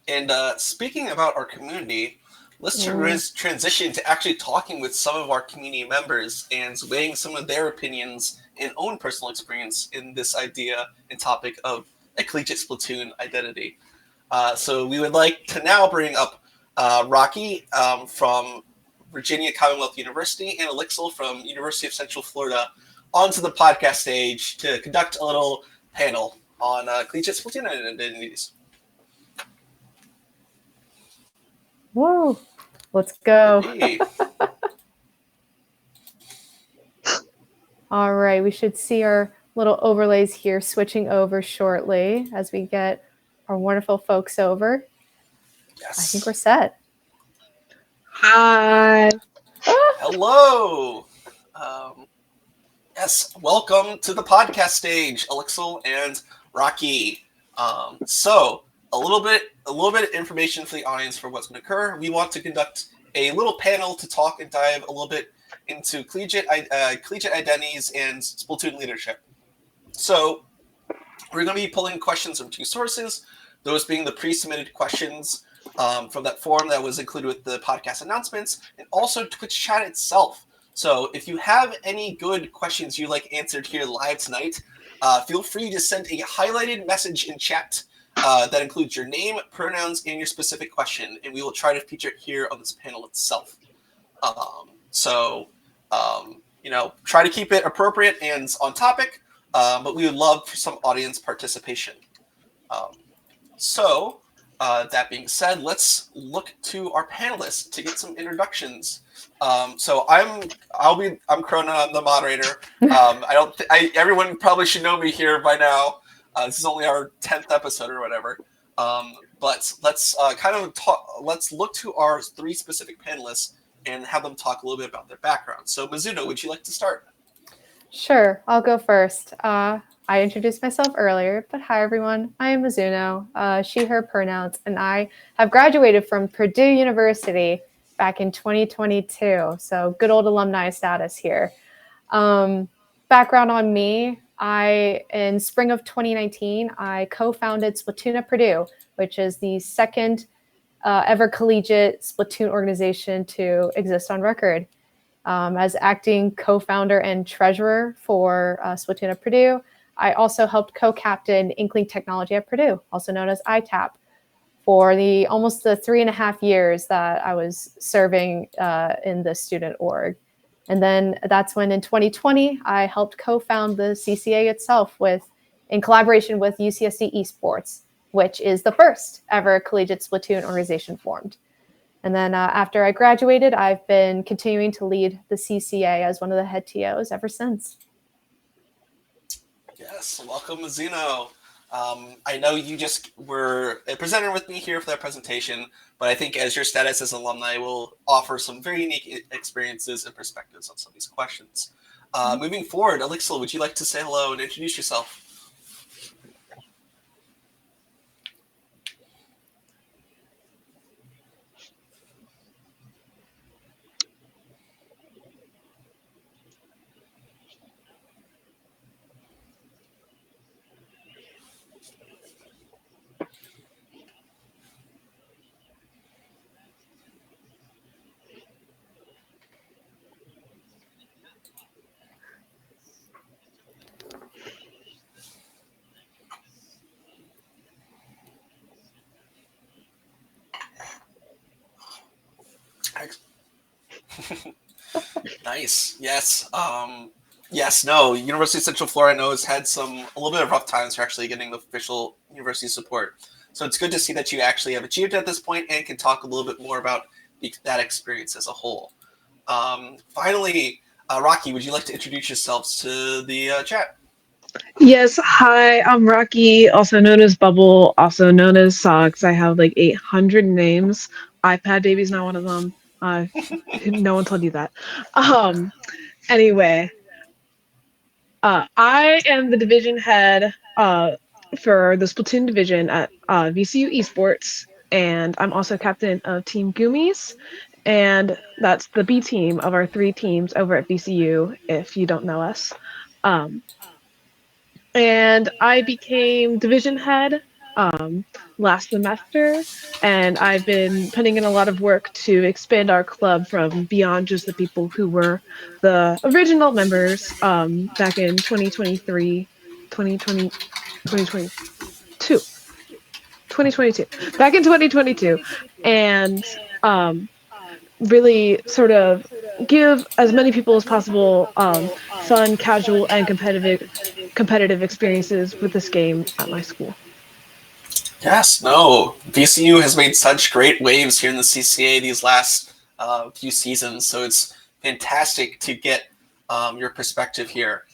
[SPEAKER 1] And speaking about our community, let's transition to actually talking with some of our community members and weighing some of their opinions and own personal experience in this idea and topic of a collegiate Splatoon identity. So we would like to now bring up Rocky from Virginia Commonwealth University and Olixil from University of Central Florida onto the podcast stage to conduct a little panel on collegiate Splatoon identities.
[SPEAKER 2] Whoa, let's go.
[SPEAKER 1] Hey.
[SPEAKER 2] All right, we should see our little overlays here switching over shortly as we get our wonderful folks over.
[SPEAKER 1] Yes.
[SPEAKER 2] I think we're set.
[SPEAKER 3] Hi.
[SPEAKER 1] Hello. Yes, welcome to the podcast stage, Olixil and Rocky. So a little bit of information for the audience for what's going to occur. We want to conduct a little panel to talk and dive a little bit into collegiate identities and Splatoon leadership. So we're going to be pulling questions from two sources, those being the pre-submitted questions from that forum that was included with the podcast announcements, and also Twitch chat itself. So if you have any good questions you'd like answered here live tonight, feel free to send a highlighted message in chat that includes your name, pronouns, and your specific question, and we will try to feature it here on this panel itself. Try to keep it appropriate and on topic, but we would love for some audience participation. That being said, let's look to our panelists to get some introductions. So I'm Krona, I'm the moderator. Everyone probably should know me here by now. This is only our 10th episode or whatever. But let's let's look to our three specific panelists and have them talk a little bit about their background. So Mizuno, would you like to start?
[SPEAKER 2] Sure, I'll go first. I introduced myself earlier, but hi everyone. I am Mizuno, she, her pronouns, and I have graduated from Purdue University back in 2022. So good old alumni status here. Background on me, in spring of 2019, I co-founded Splatoon at Purdue, which is the second ever collegiate Splatoon organization to exist on record. As acting co-founder and treasurer for Splatoon at Purdue, I also helped co-captain Inkling Technology at Purdue, also known as ITAP, for almost the 3.5 years that I was serving in the student org. And then that's when in 2020, I helped co-found the CCA itself in collaboration with UCSD Esports, which is the first ever collegiate Splatoon organization formed. And then after I graduated, I've been continuing to lead the CCA as one of the head TOs ever since.
[SPEAKER 1] Yes, welcome, Mizuno. I know you just were a presenter with me here for that presentation, but I think as your status as alumni will offer some very unique experiences and perspectives on some of these questions. Moving forward, Olixil, would you like to say hello and introduce yourself? Nice. Yes. University of Central Florida, I know, has had a little bit of rough times for actually getting the official university support. So it's good to see that you actually have achieved it at this point and can talk a little bit more about that experience as a whole. Finally, Rocky, would you like to introduce yourselves to the chat?
[SPEAKER 3] Yes, hi, I'm Rocky, also known as Bubble, also known as Socks. I have like 800 names. iPad Baby's not one of them. No one told you that. Anyway, I am the division head for the Splatoon division at VCU Esports, and I'm also captain of Team Goomies. and that's the B team of our 3 teams over at VCU, if you don't know us. And I became division head last semester, and I've been putting in a lot of work to expand our club from beyond just the people who were the original members back in 2023, 2020, 2022. 2022, back in 2022, and really sort of give as many people as possible fun, casual, and competitive experiences with this game at my school.
[SPEAKER 1] Yes, no. VCU has made such great waves here in the CCA these last few seasons, so it's fantastic to get your perspective here.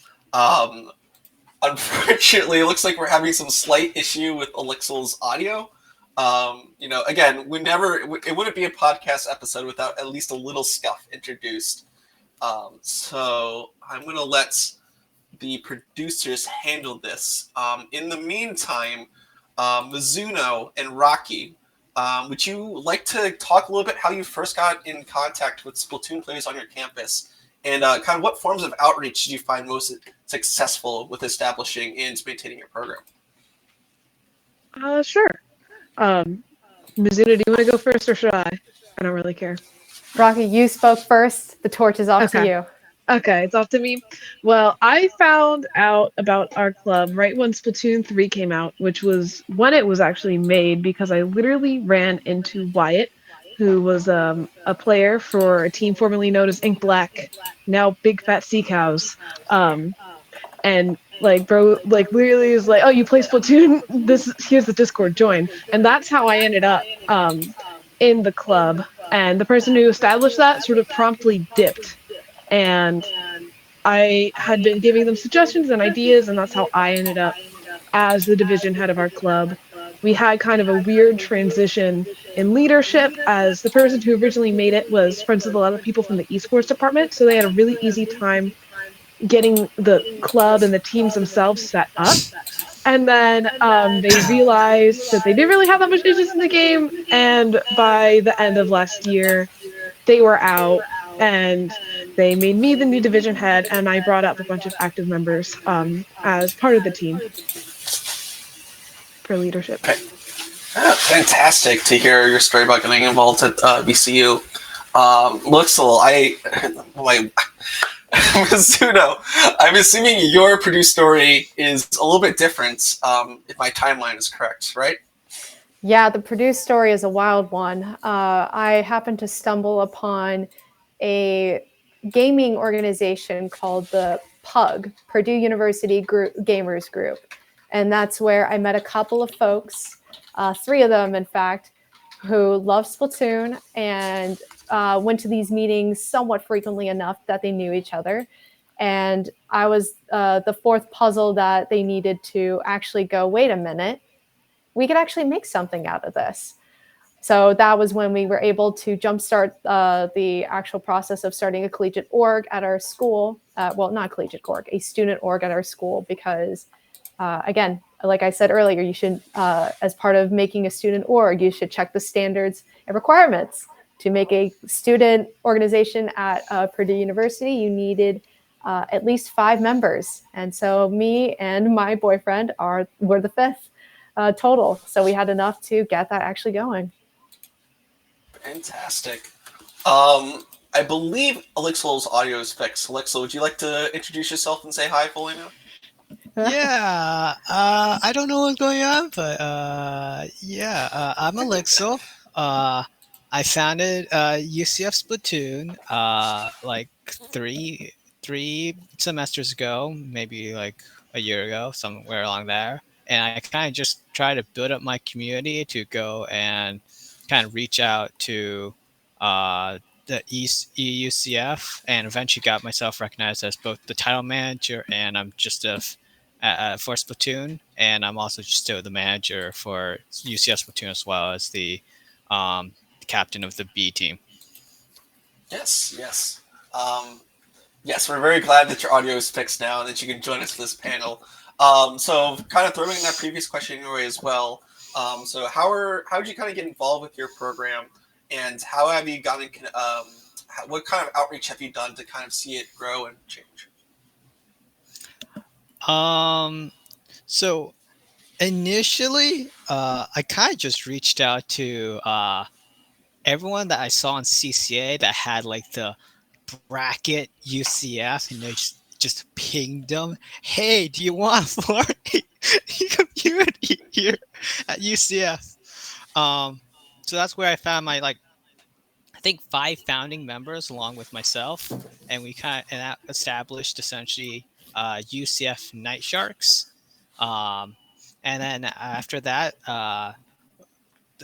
[SPEAKER 1] Unfortunately, it looks like we're having some slight issue with Olixil's audio. Again, it wouldn't be a podcast episode without at least a little scuff introduced. So I'm going to let the producers handle this. In the meantime, Mizuno and Rocky, would you like to talk a little bit how you first got in contact with Splatoon players on your campus? And kind of what forms of outreach did you find most successful with establishing and maintaining your program?
[SPEAKER 3] Sure. Mizuno, do you want to go first or should I? I don't really care.
[SPEAKER 2] Rocky, you spoke first. The torch is off to you.
[SPEAKER 3] Okay, it's off to me. Well, I found out about our club right when Splatoon 3 came out, which was when it was actually made, because I literally ran into Wyatt, who was a player for a team formerly known as Ink Black, now Big Fat Sea Cows. And bro, literally is like, oh, you play Splatoon? Here's the Discord, join. And that's how I ended up in the club. And the person who established that sort of promptly dipped. And I had been giving them suggestions and ideas, and that's how I ended up as the division head of our club. We had kind of a weird transition in leadership, as the person who originally made it was friends with a lot of people from the esports department, so they had a really easy time getting the club and the teams themselves set up. And then they realized that they didn't really have that much interest in the game, and by the end of last year, they were out, and they made me the new division head, and I brought up a bunch of active members as part of the team for leadership.
[SPEAKER 1] Okay. Fantastic to hear your story about getting involved at VCU. Olixil, Mizuno, I'm assuming your Purdue story is a little bit different, if my timeline is correct, right?
[SPEAKER 2] Yeah, the Purdue story is a wild one. I happened to stumble upon a gaming organization called the PUG, Purdue University Gamers Group. And that's where I met a couple of folks, 3 of them, in fact, who love Splatoon and went to these meetings somewhat frequently enough that they knew each other. And I was the 4th puzzle that they needed to actually go, wait a minute, we could actually make something out of this. So that was when we were able to jumpstart the actual process of starting a collegiate org at our school. Well, not collegiate org, a student org at our school, because again, like I said earlier, you should, as part of making a student org, you should check the standards and requirements. To make a student organization at Purdue University, you needed at least 5 members. And so me and my boyfriend were the 5th total. So we had enough to get that actually going.
[SPEAKER 1] Fantastic. I believe Olixil's audio is fixed. Olixil, would you like to introduce yourself and say hi fully now?
[SPEAKER 4] Yeah, I don't know what's going on, but I'm Olixil. I founded UCF Splatoon like three semesters ago, maybe like a year ago, somewhere along there. And I kind of just try to build up my community to go and kind of reach out to the EUCF, and eventually got myself recognized as both the title manager, and I'm just for Splatoon, and I'm also just still the manager for UCF Splatoon, as well as the captain of the B team.
[SPEAKER 1] Yes. Yes, we're very glad that your audio is fixed now and that you can join us for this panel. So kind of throwing that previous question your way as well. So how did you kind of get involved with your program, and how have you gotten? What kind of outreach have you done to kind of see it grow and change?
[SPEAKER 4] So initially, I kind of just reached out to everyone that I saw on CCA that had like the bracket UCF, and they just pinged them. Hey, do you want to form a community here at UCF? So that's where I found my I think 5 founding members along with myself, and we that established essentially UCF Night Sharks. And then after that, I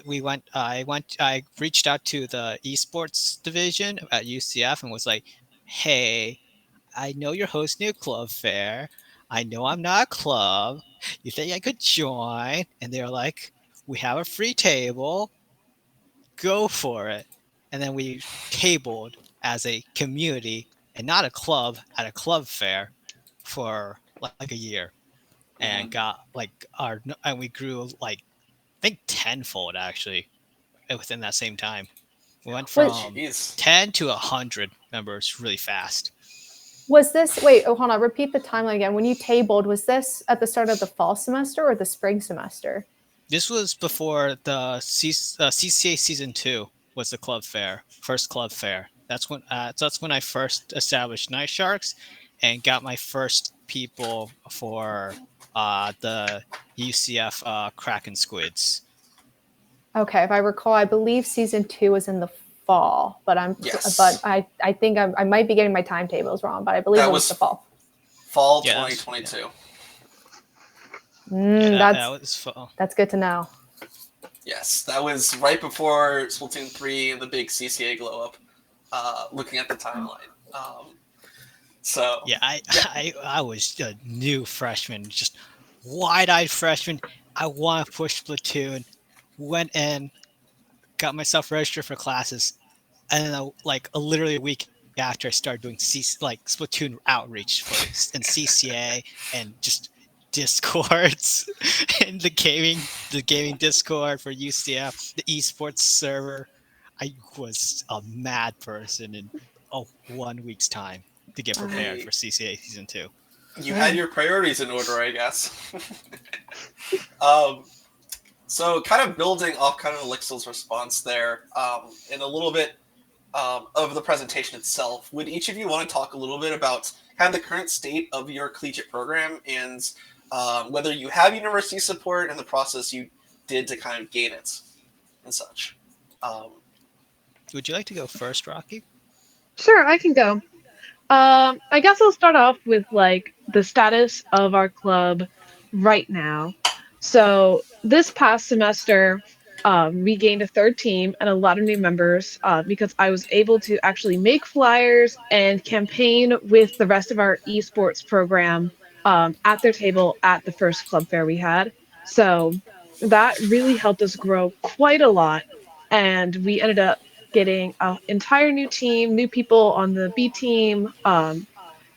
[SPEAKER 4] reached out to the esports division at UCF and was like, hey, I know you're hosting a club fair. I know I'm not a club. You think I could join? And they're like, we have a free table. Go for it. And then we tabled as a community and not a club at a club fair for like a year, and got and we grew like I think tenfold actually within that same time. We went
[SPEAKER 2] Wait,
[SPEAKER 4] from
[SPEAKER 1] Jeez.
[SPEAKER 4] 10 to 100 members really fast.
[SPEAKER 2] was this, wait, oh, hold on, repeat the timeline again. When you tabled, was this at the start of the fall semester or the spring semester?
[SPEAKER 4] This was before the CCA season 2 was the club fair, first club fair. That's when I first established Night Sharks and got my first people for the UCF Kraken Squids.
[SPEAKER 2] Okay, if I recall, I believe season 2 was in the fall, but
[SPEAKER 1] Yes.
[SPEAKER 2] but I think I might be getting my timetables wrong, but I believe
[SPEAKER 1] That
[SPEAKER 2] it was
[SPEAKER 1] was
[SPEAKER 2] the fall.
[SPEAKER 1] Fall
[SPEAKER 4] Yeah,
[SPEAKER 1] 2022.
[SPEAKER 4] That was fall.
[SPEAKER 2] That's good to know.
[SPEAKER 1] Yes, that was right before Splatoon 3 and the big CCA glow up. Looking at the timeline. So
[SPEAKER 4] Yeah, I was a new freshman, just wide-eyed freshman. I want to push Splatoon. Went in, got myself registered for classes, and then literally a week after I started doing Splatoon outreach and CCA and just Discords and the gaming Discord for UCF, the esports server. I was a mad person in 1 week's time to get prepared for CCA season 2.
[SPEAKER 1] you had your priorities in order, I guess. So kind of building off kind of Olixil's response there, and a little bit of the presentation itself, would each of you want to talk a little bit about kind of the current state of your collegiate program and whether you have university support and the process you did to kind of gain it and such?
[SPEAKER 4] Would you like to go first, Rocky?
[SPEAKER 3] Sure, I can go. I guess I'll start off with the status of our club right now. So this past semester, we gained a third team and a lot of new members because I was able to actually make flyers and campaign with the rest of our esports program at their table at the first club fair we had. So that really helped us grow quite a lot. And we ended up getting an entire new team, new people on the B team,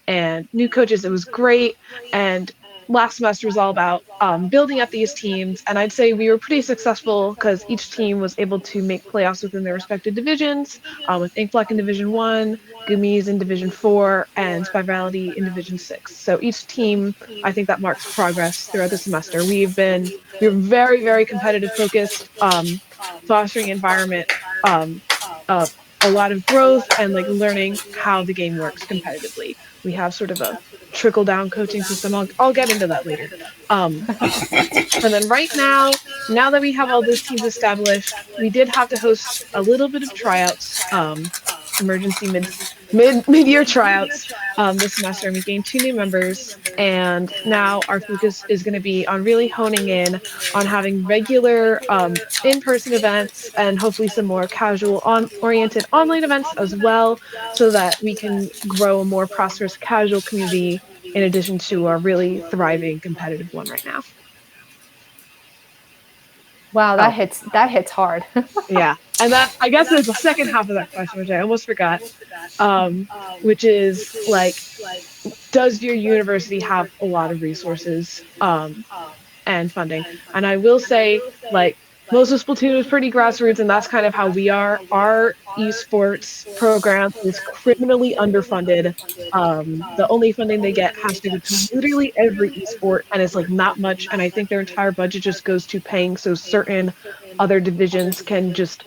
[SPEAKER 3] and new coaches. It was great. And last semester was all about building up these teams. And I'd say we were pretty successful because each team was able to make playoffs within their respective divisions, with Inkblock in Division 1, Gummies in Division 4, and Spirality in Division 6. So each team, I think that marks progress throughout the semester. We were very, very competitive focused, fostering environment, a lot of growth and like learning how the game works competitively. We have sort of a trickle down coaching system. I'll get into that later. And then right now that we have all those teams established, we did have to host a little bit of tryouts, emergency mid-year tryouts this semester, and we gained 2 new members. And now our focus is going to be on really honing in on having regular in-person events and hopefully some more casual oriented online events as well, so that we can grow a more prosperous casual community in addition to a really thriving competitive one right now.
[SPEAKER 2] Wow, that hits hard.
[SPEAKER 3] Yeah, and that, I guess, there's a second half of that question, which I almost forgot, which is like, does your university have a lot of resources and funding? And I will say, like, most of Splatoon is pretty grassroots, and that's kind of how we are. Our esports program is criminally underfunded. The only funding they get has to go to literally every esport, and it's like not much. And I think their entire budget just goes to paying so certain other divisions can just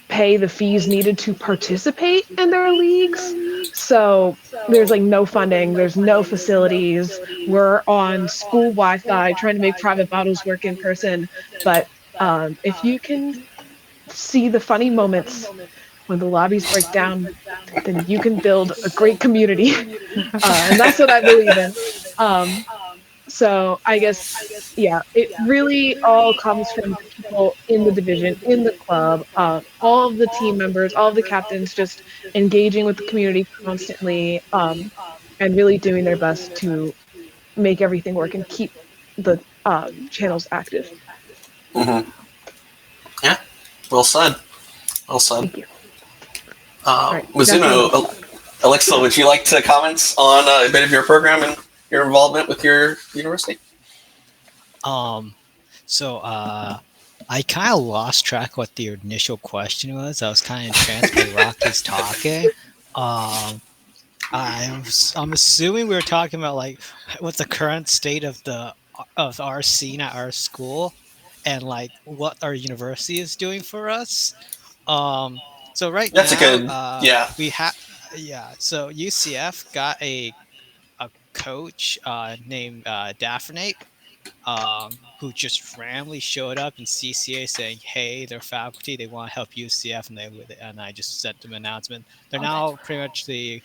[SPEAKER 3] pay the fees needed to participate in their leagues. So there's like no funding, there's no facilities. We're on school Wi-Fi trying to make private battles work in person. But if you can see the funny moments when the lobbies break down, then you can build a great community. And that's what I believe in. So I guess, yeah, it really all comes from the people in the division, in the club, all of the team members, all of the captains just engaging with the community constantly, and really doing their best to make everything work and keep the channels active.
[SPEAKER 1] Mm-hmm. Yeah, well said. Well said.
[SPEAKER 3] Thank you.
[SPEAKER 1] Right, Mizuno, Olixil, would you like to comment on a bit of your program and your involvement with your university?
[SPEAKER 4] So I kind of lost track what the initial question was. I was kind of entranced by Rocky's talking. I'm assuming we were talking about like what's the current state of our scene at our school, and like what our university is doing for us. So
[SPEAKER 1] That's
[SPEAKER 4] now,
[SPEAKER 1] a good, yeah.
[SPEAKER 4] We have, So UCF got a coach named Daphne, who just randomly showed up in CCA saying, "Hey, they're faculty. They want to help UCF," and I just sent them an announcement. They're now pretty much the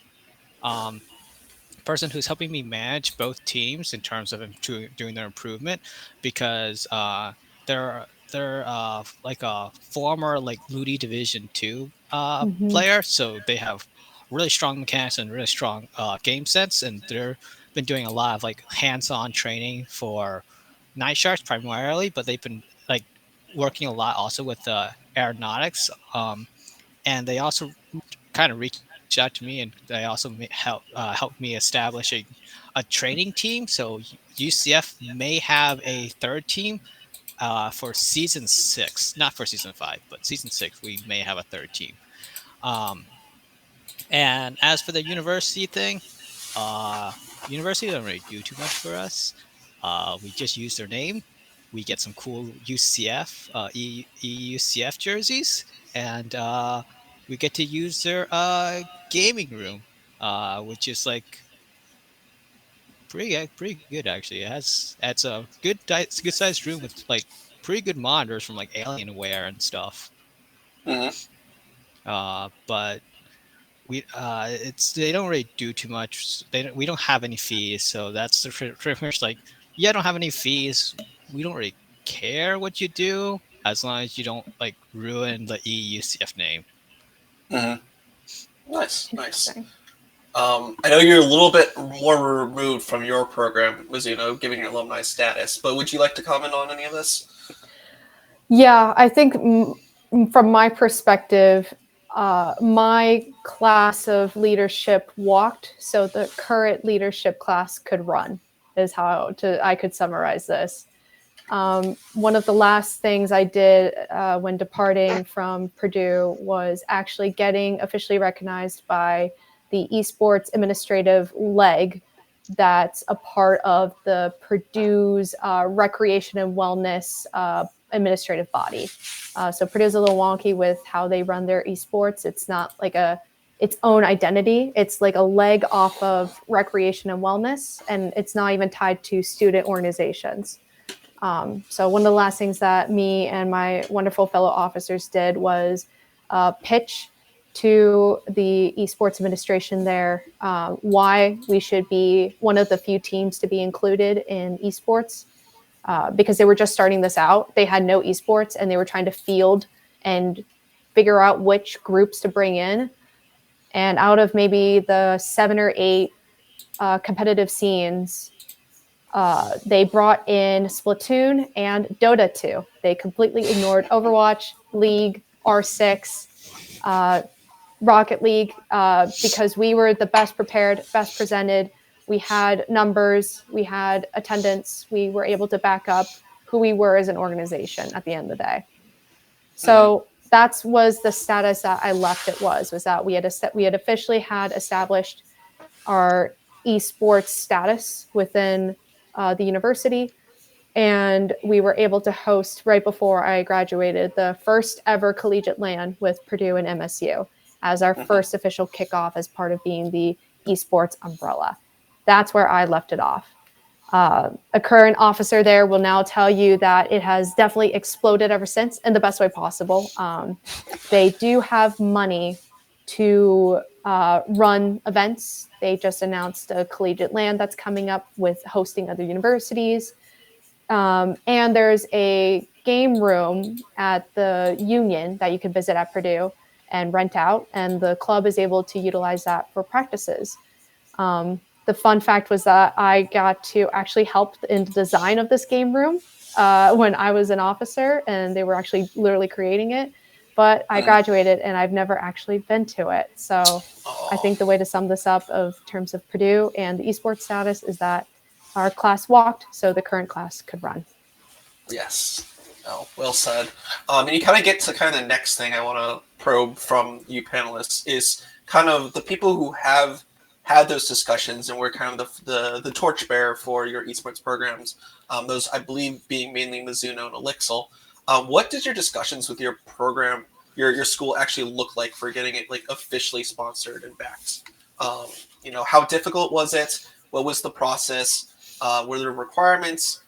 [SPEAKER 4] person who's helping me manage both teams in terms of doing their improvement, because they're like a former like Ludi Division 2 player, so they have really strong mechanics and really strong game sense, and they've been doing a lot of like hands-on training for Night Sharks primarily, but they've been like working a lot also with aeronautics, and they also kind of reached out to me, and they also helped me establish a training team. So UCF may have a third team for season 6, not for season 5, but season 6. We may have a third team. And as for the university thing, university doesn't really do too much for us. We just use their name. We get some cool UCF, EUCF jerseys, and we get to use their gaming room, which is like pretty good actually. It's a good sized room with like pretty good monitors from like Alienware and stuff.
[SPEAKER 1] Mm-hmm.
[SPEAKER 4] But they don't really do too much. We don't have any fees, so that's pretty much like, I don't have any fees. We don't really care what you do as long as you don't like ruin the EUCF name.
[SPEAKER 1] Mm-hmm. Nice. I know you're a little bit more removed from your program, Mizuno, given your alumni status, but would you like to comment on any of this?
[SPEAKER 2] Yeah, I think from my perspective, my class of leadership walked, so the current leadership class could run, is how I could summarize this. One of the last things I did when departing from Purdue was actually getting officially recognized by the esports administrative leg that's a part of the Purdue's recreation and wellness administrative body. So Purdue's a little wonky with how they run their esports. It's not like its own identity. It's like a leg off of recreation and wellness, and it's not even tied to student organizations. So one of the last things that me and my wonderful fellow officers did was pitch to the esports administration there why we should be one of the few teams to be included in esports, because they were just starting this out. They had no esports, and they were trying to field and figure out which groups to bring in. And out of maybe the 7 or 8 competitive scenes, they brought in Splatoon and Dota 2. They completely ignored Overwatch, League, R6, Rocket League, because we were the best prepared, best presented. We had numbers, we had attendance, we were able to back up who we were as an organization at the end of the day. So that was the status that I left it was that we had officially had established our esports status within the university. And we were able to host, right before I graduated, the first ever Collegiate LAN with Purdue and MSU as our first official kickoff as part of being the esports umbrella. That's where I left it off. A current officer there will now tell you that it has definitely exploded ever since in the best way possible. They do have money to run events. They just announced a Collegiate LAN that's coming up with hosting other universities. And there's a game room at the Union that you can visit at Purdue and rent out. And the club is able to utilize that for practices. The fun fact was that I got to actually help in the design of this game room when I was an officer, and they were actually literally creating it. But I graduated, and I've never actually been to it. So I think the way to sum this up of terms of Purdue and the esports status is that our class walked so the current class could run.
[SPEAKER 1] Yes. Oh, well said. And you kind of get to kind of the next thing I want to probe from you panelists is kind of the people who have had those discussions and were kind of the torchbearer for your esports programs. Those, I believe, being mainly Mizuno and Olixil. What did your discussions with your program, your school, actually look like for getting it like officially sponsored and backed? How difficult was it? What was the process? Were there requirements?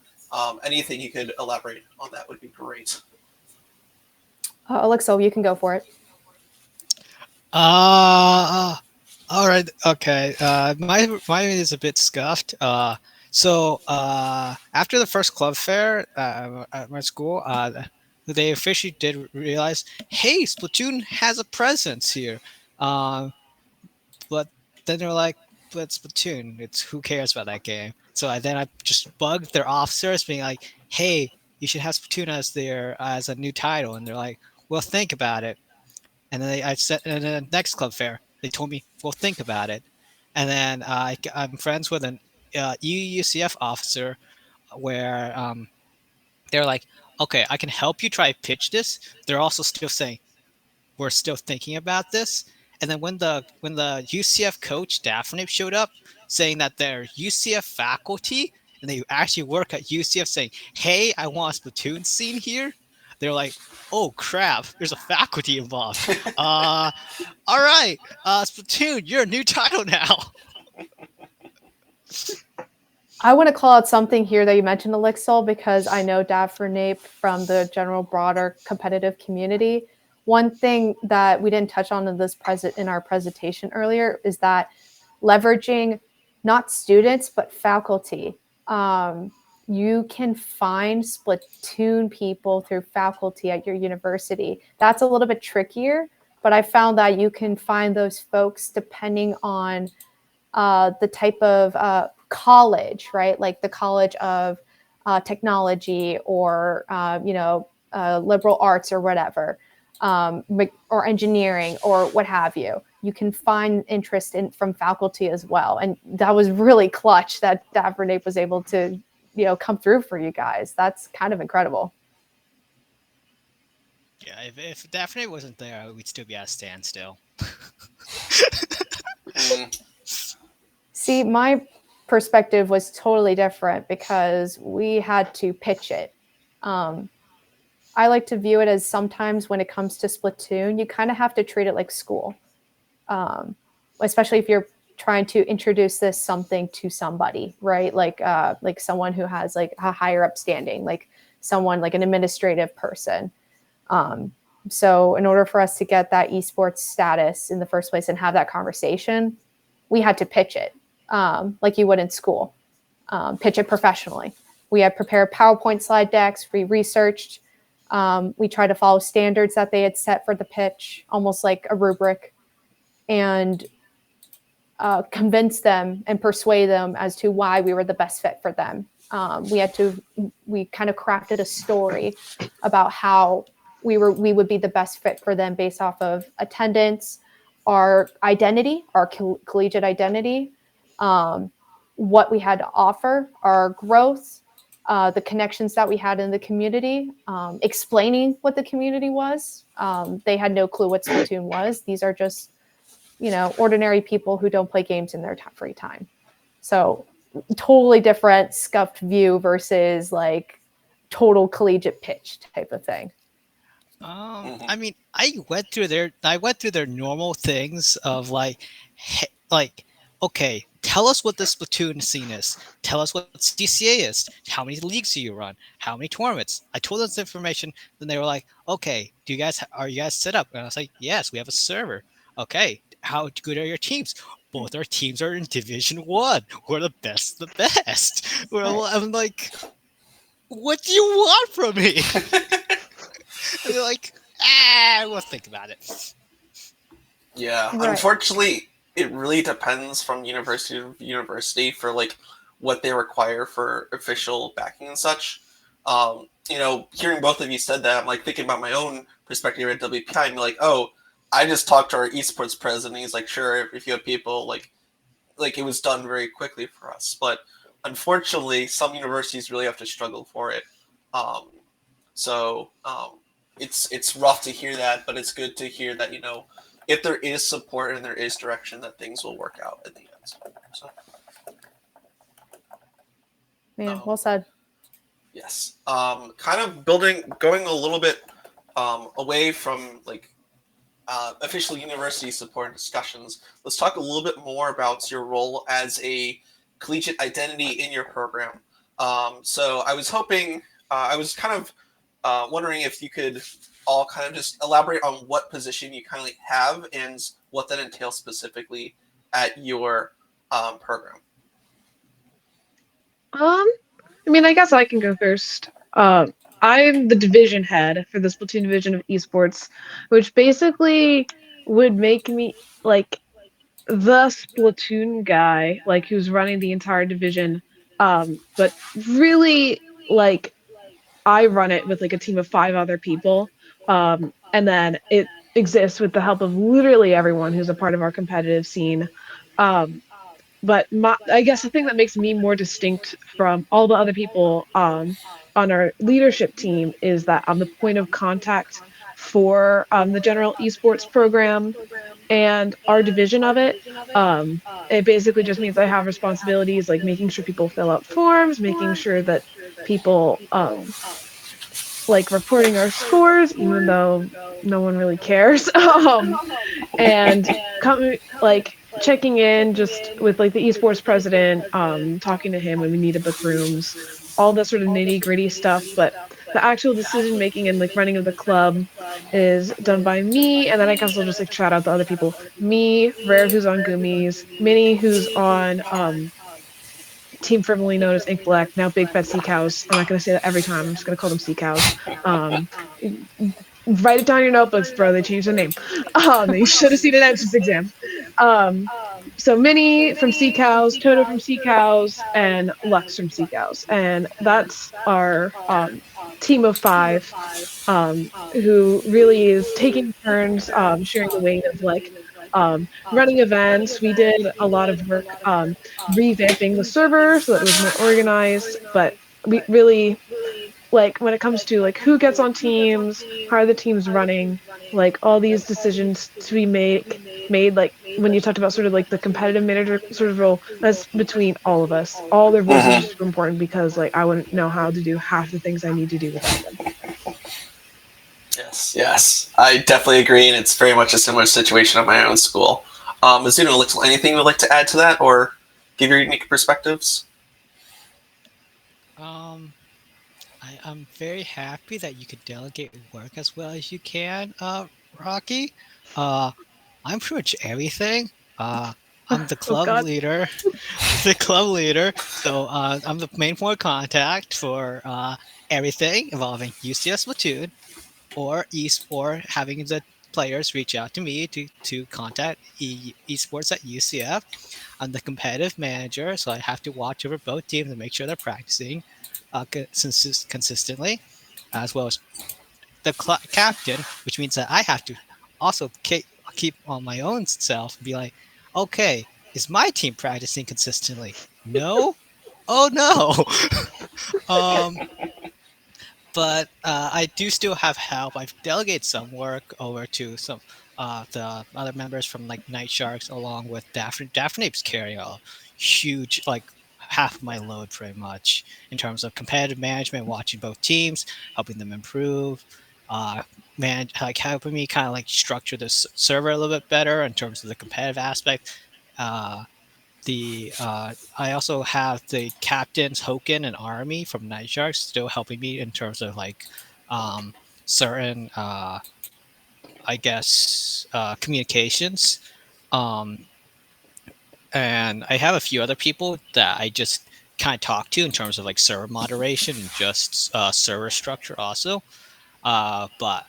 [SPEAKER 1] Anything you could elaborate on that would be great.
[SPEAKER 2] Olixil, you can go for it.
[SPEAKER 4] All right. Okay. Mine is a bit scuffed. So after the first club fair at my school, they officially did realize, hey, Splatoon has a presence here. But then they're like, but Splatoon, who cares about that game? So I just bugged their officers, being like, hey, you should have Splatoon as a new title, and they're like, well, think about it. And then I said, in the next club fair, they told me, well, think about it. And then I'm friends with an UCF officer where they're like, okay, I can help you try to pitch this. They're also still saying, we're still thinking about this. And then when the UCF coach Daphne showed up saying that they're UCF faculty and they actually work at UCF saying, hey, I want a Splatoon scene here. They're like, oh crap, there's a faculty involved. All right, Splatoon, you're a new title now.
[SPEAKER 2] I want to call out something here that you mentioned, Olixil, because I know Daphne from the general broader competitive community. One thing that we didn't touch on in our presentation earlier is that leveraging not students but faculty. You can find Splatoon people through faculty at your university. That's a little bit trickier, but I found that you can find those folks depending on the type of college, right? Like the College of Technology or, liberal arts or whatever. Or engineering or what have you. You can find interest from faculty as well. And that was really clutch that Daphne was able to, come through for you guys. That's kind of incredible.
[SPEAKER 4] Yeah, if Daphne wasn't there, we'd still be at a standstill.
[SPEAKER 2] See, my perspective was totally different because we had to pitch it. I like to view it as sometimes when it comes to Splatoon, you kind of have to treat it like school, especially if you're trying to introduce something to somebody, right? Like someone who has like a higher up standing, like someone like an administrative person. So in order for us to get that esports status in the first place and have that conversation, we had to pitch it like you would in school, pitch it professionally. We had prepared PowerPoint slide decks, we researched. We tried to follow standards that they had set for the pitch, almost like a rubric, and convince them and persuade them as to why we were the best fit for them. We kind of crafted a story about how we would be the best fit for them based off of attendance, our identity, our collegiate identity, what we had to offer, our growth, the connections that we had in the community, explaining what the community was. They had no clue what Splatoon was. These are just, ordinary people who don't play games in their free time. So totally different scuffed view versus like total collegiate pitch type of thing.
[SPEAKER 4] I mean, I went through their normal things of like, okay, tell us what the Splatoon scene is. Tell us what CCA is. How many leagues do you run? How many tournaments? I told them this information. Then they were like, okay, are you guys set up? And I was like, yes, we have a server. Okay, how good are your teams? Both our teams are in Division 1. We're the best of the best. I'm like, what do you want from me? And they're like, we'll think about it.
[SPEAKER 1] Yeah,
[SPEAKER 2] Right.
[SPEAKER 1] Unfortunately, it really depends from university to university for like what they require for official backing and such. Hearing both of you said that, I'm like thinking about my own perspective at WPI and be like, oh, I just talked to our esports president. He's like, sure, if you have people, like it was done very quickly for us. But unfortunately, some universities really have to struggle for it. It's rough to hear that, but it's good to hear that, if there is support and there is direction, that things will work out at the end. So,
[SPEAKER 2] Well said.
[SPEAKER 1] yes. Kind of going a little bit away from like official university support and discussions. Let's talk a little bit more about your role as a collegiate identity in your program. So I was hoping, I was kind of wondering if you could all kind of just elaborate on what position you kind of have and what that entails specifically at your program.
[SPEAKER 3] I guess I can go first. I'm the division head for the Splatoon division of esports, which basically would make me like the Splatoon guy, like who's running the entire division. But really, like I run it with like a team of 5 other people, and then it exists with the help of literally everyone who's a part of our competitive scene. But I guess the thing that makes me more distinct from all the other people on our leadership team is that I'm the point of contact for the general esports program and our division of it. It basically just means I have responsibilities like making sure people fill out forms, making sure that people like reporting our scores, even though no one really cares, and checking in just with like the esports president, talking to him when we need to book rooms, all the sort of nitty gritty stuff. But the actual decision making and like running of the club is done by me. And then I guess I'll just like shout out the other people. Me, Rare, who's on Gummies, Minnie, who's on team formerly known as Ink Black, now Big Fat Sea Cows. I'm not going to say that every time. I'm just going to call them Sea Cows. Write it down in your notebooks, bro. They changed the name. You should have seen an entrance exam. So Minnie from Sea Cows, Toto from Sea Cows, and Lux from Sea Cows. And that's our team of 5 who really is taking turns sharing the weight of like running events. We did a lot of work revamping the server so that it was more organized, but we really like when it comes to like who gets on teams, how are the teams running, like all these decisions to be made like when you talked about sort of like the competitive manager sort of role, that's between all of us. All their voices are super important because like I wouldn't know how to do half the things I need to do without them.
[SPEAKER 1] Yes, I definitely agree, and it's very much a similar situation at my own school. Mizuno, Olixil, anything you'd like to add to that or give your unique perspectives?
[SPEAKER 4] I'm very happy that you could delegate work as well as you can, Rocky. I'm pretty much everything. I'm the club leader. So I'm the main point of contact for everything involving UCS Splatoon, or having the players reach out to me to contact esports at UCF. I'm the competitive manager, so I have to watch over both teams and make sure they're practicing consistently, as well as the captain, which means that I have to also keep on my own self and be like, okay, is my team practicing consistently? No? Oh no. um, but I do still have help. I've delegated some work over to some the other members from like Night Sharks, along with Daphne. Daphne's carrying a huge like half my load pretty much in terms of competitive management, watching both teams, helping them improve. Man, like helping me kind of like structure the server a little bit better in terms of the competitive aspect. Uh, the I also have the captains Hoken and Army from Night Sharks still helping me in terms of like um, certain I guess communications. Um, and I have a few other people that I just kind of talk to in terms of like server moderation and just server structure also. But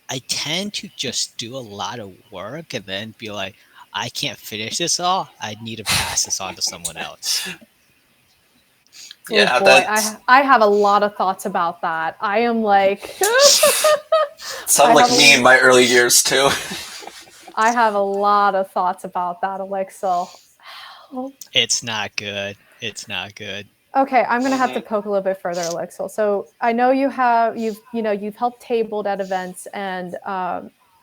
[SPEAKER 4] I tend to just do a lot of work and then be like, I can't finish this all. I need to pass this on to someone else.
[SPEAKER 2] Oh
[SPEAKER 1] Yeah,
[SPEAKER 2] boy,
[SPEAKER 1] that
[SPEAKER 2] I have a lot of thoughts about that. I am like,
[SPEAKER 1] sounded
[SPEAKER 2] I
[SPEAKER 1] like
[SPEAKER 2] have
[SPEAKER 1] me in my early years too.
[SPEAKER 2] I have a lot of thoughts about that, Olixil.
[SPEAKER 4] It's not good. It's not good.
[SPEAKER 2] Okay, I'm gonna have to
[SPEAKER 1] Mhm.
[SPEAKER 2] poke a little bit further, Olixil. So I know you've helped tabled at events, and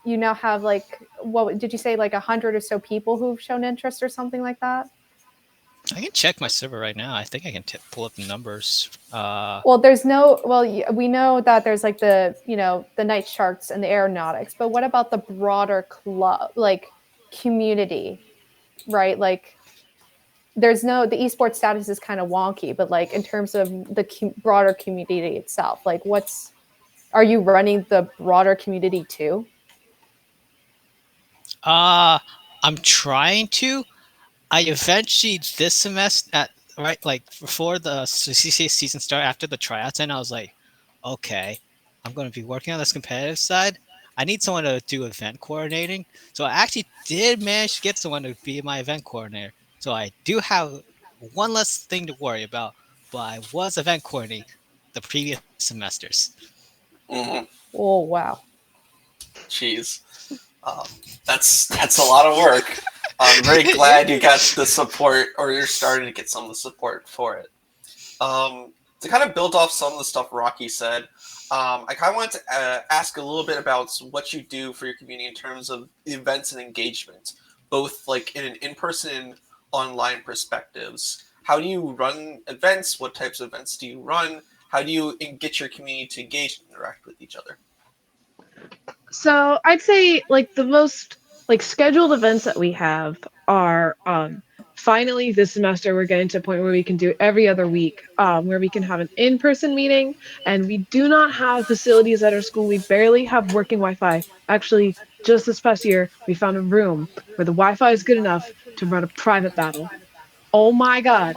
[SPEAKER 2] you now have like what did you say, like 100 or so people who've shown interest or something like that?
[SPEAKER 4] I can check my server right now. I think I can pull up the numbers.
[SPEAKER 2] Well, there's no. Well, we know that there's like the Night Sharks and the Aeronautics, but what about the broader club, like community, right? Like there's no the esports status is kind of wonky, but like in terms of the broader community itself, like what's are you running the broader community too?
[SPEAKER 4] uh, I'm trying to. I eventually this semester at right like before the CCA season started after the tryouts, and I was like, okay, I'm going to be working on this competitive side. I need someone to do event coordinating. So I actually did manage to get someone to be my event coordinator. So I do have one less thing to worry about, but I was event coordinating the previous semesters.
[SPEAKER 1] Mhm.
[SPEAKER 2] Oh wow.
[SPEAKER 1] Jeez, um, that's a lot of work. I'm very
[SPEAKER 4] It
[SPEAKER 1] glad you got
[SPEAKER 4] is.
[SPEAKER 1] the support, or you're starting to get some of the support for it. To kind of build off some of the stuff Rocky said, I kind of wanted to ask a little bit about what you do for your community in terms of events and engagement, both like in an in-person and online perspectives. How do you run events? What types of events do you run? How do you get your community to engage and interact with each other?
[SPEAKER 3] So I'd say like the most like scheduled events that we have are finally this semester we're getting to a point where we can do every other week, where we can have an in-person meeting, and we do not have facilities at our school. We barely have working Wi-Fi. Actually, just this past year, we found a room where the Wi-Fi is good enough to run a private battle. Oh my God.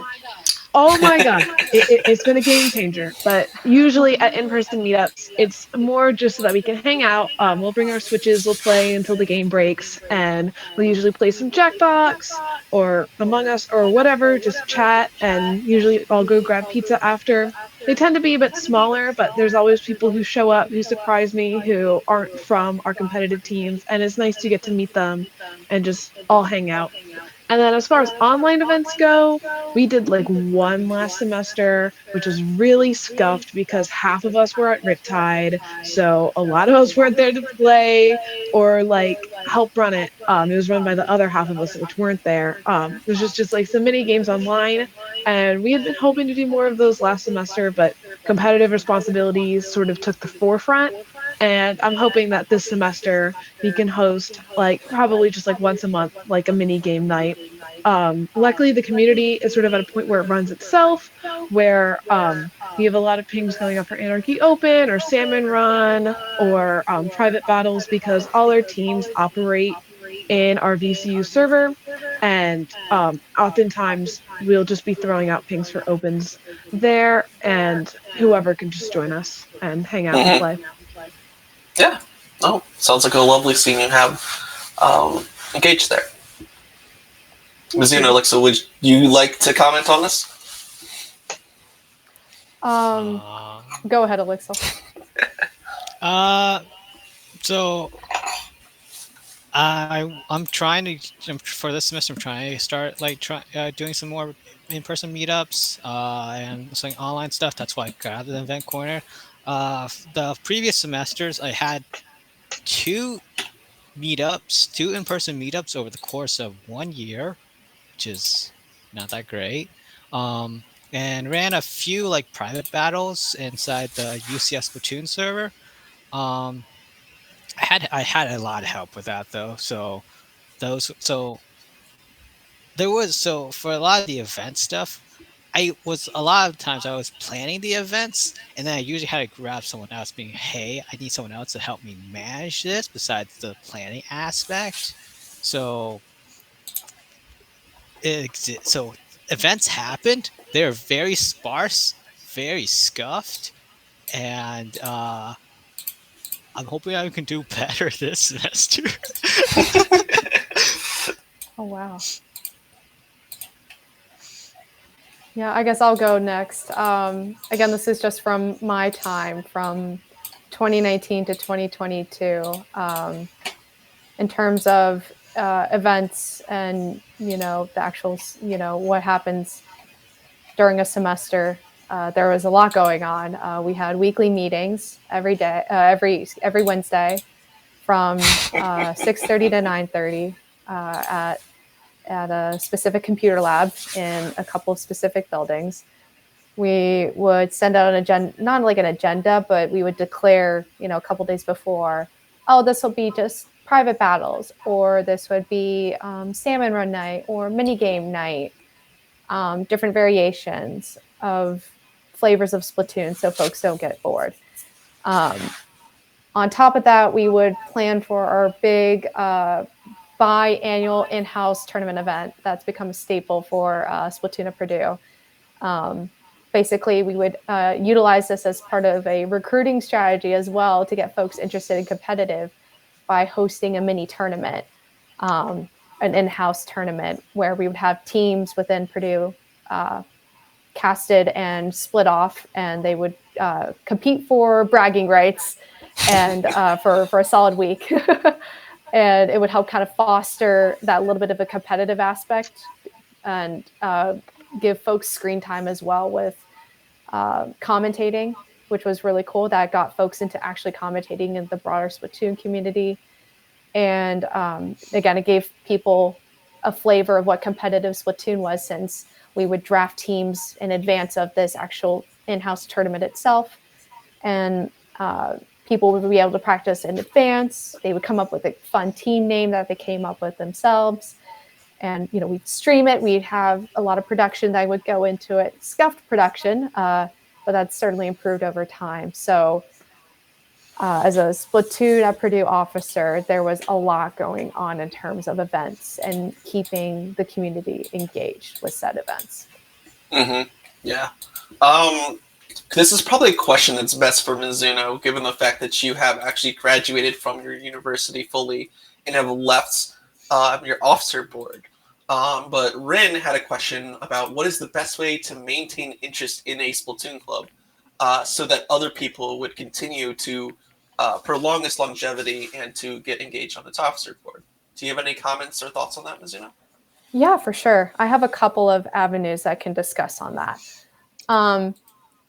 [SPEAKER 3] Oh my God, it's been a game changer. But usually at in-person meetups, it's more just so that we can hang out. We'll bring our Switches, we'll play until the game breaks, and we'll usually play some Jackbox or Among Us or whatever, just chat, and usually I'll go grab pizza after. They tend to be a bit smaller, but there's always people who show up who surprise me who aren't from our competitive teams, and it's nice to get to meet them and just all hang out. And then as far as online events go, we did like one last semester, which was really scuffed because half of us were at Riptide. So a lot of us weren't there to play or like help run it. It was run by the other half of us, which weren't there. There's just like some mini games online. And we had been hoping to do more of those last semester, but competitive responsibilities sort of took the forefront. And I'm hoping that this semester we can host like probably just like once a month, like a mini game night. Luckily, the community is sort of at a point where it runs itself, where we have a lot of pings going up for Anarchy Open or Salmon Run or private battles because all our teams operate in our VCU server. And oftentimes we'll just be throwing out pings for opens there, and whoever can just join us and hang out and
[SPEAKER 1] Mhm.
[SPEAKER 3] play.
[SPEAKER 1] Yeah. Oh, sounds like a lovely scene you have engaged there.
[SPEAKER 3] Thank
[SPEAKER 1] Mizuno,
[SPEAKER 3] you.
[SPEAKER 1] Alexa, would you like to comment on this?
[SPEAKER 2] Um,
[SPEAKER 4] Uh,
[SPEAKER 2] Go ahead, Elixir.
[SPEAKER 4] uh, so I'm trying to for this semester. I'm trying to start doing some more in-person meetups and some online stuff. That's why I grabbed the event corner. The previous semesters, I had two two in-person meetups over the course of 1 year, which is not that great. Um, and ran a few like private battles inside the UCS Splatoon server. Um, I had a lot of help with that though. So there was for a lot of the event stuff, a lot of times I was planning the events, and then I usually had to grab someone else, being, "Hey, I need someone else to help me manage this besides the planning aspect." So so events happened. They're very sparse, very scuffed, and I'm hoping I can do better this semester.
[SPEAKER 2] Oh, wow. Yeah, I guess I'll go next. Again, this is just from my time from 2019 to 2022. In terms of events and, the actual, what happens during a semester, there was a lot going on. We had weekly meetings every day, every Wednesday from 6:30 to 9:30 at a specific computer lab in a couple of specific buildings. We would send out an agenda, not like an agenda, but we would declare, a couple days before, oh, this will be just private battles, or this would be salmon run night or mini game night, different variations of flavors of Splatoon so folks don't get bored. On top of that, we would plan for our big biannual in-house tournament event that's become a staple for Splatoon of Purdue. Basically, we would utilize this as part of a recruiting strategy as well to get folks interested in competitive by hosting a mini tournament, an in-house tournament where we would have teams within Purdue casted and split off, and they would compete for bragging rights and for a solid week. And it would help kind of foster that little bit of a competitive aspect and give folks screen time as well with commentating, which was really cool. That got folks into actually commentating in the broader Splatoon community. And again, it gave people a flavor of what competitive Splatoon was, since we would draft teams in advance of this actual in-house tournament itself. And people would be able to practice in advance. They would come up with a fun team name that they came up with themselves. And, we'd stream it. We'd have a lot of production that would go into it, scuffed production, but that's certainly improved over time. So as a Splatoon at Purdue officer, there was a lot going on in terms of events and keeping the community engaged with said events.
[SPEAKER 1] Mm-hmm. Yeah. This is probably a question that's best for Mizuno, given the fact that you have actually graduated from your university fully and have left your officer board. But Rin had a question about what is the best way to maintain interest in a Splatoon club so that other people would continue to prolong its longevity and to get engaged on its officer board. Do you have any comments or thoughts on that, Mizuno?
[SPEAKER 2] Yeah, for sure. I have a couple of avenues I can discuss on that.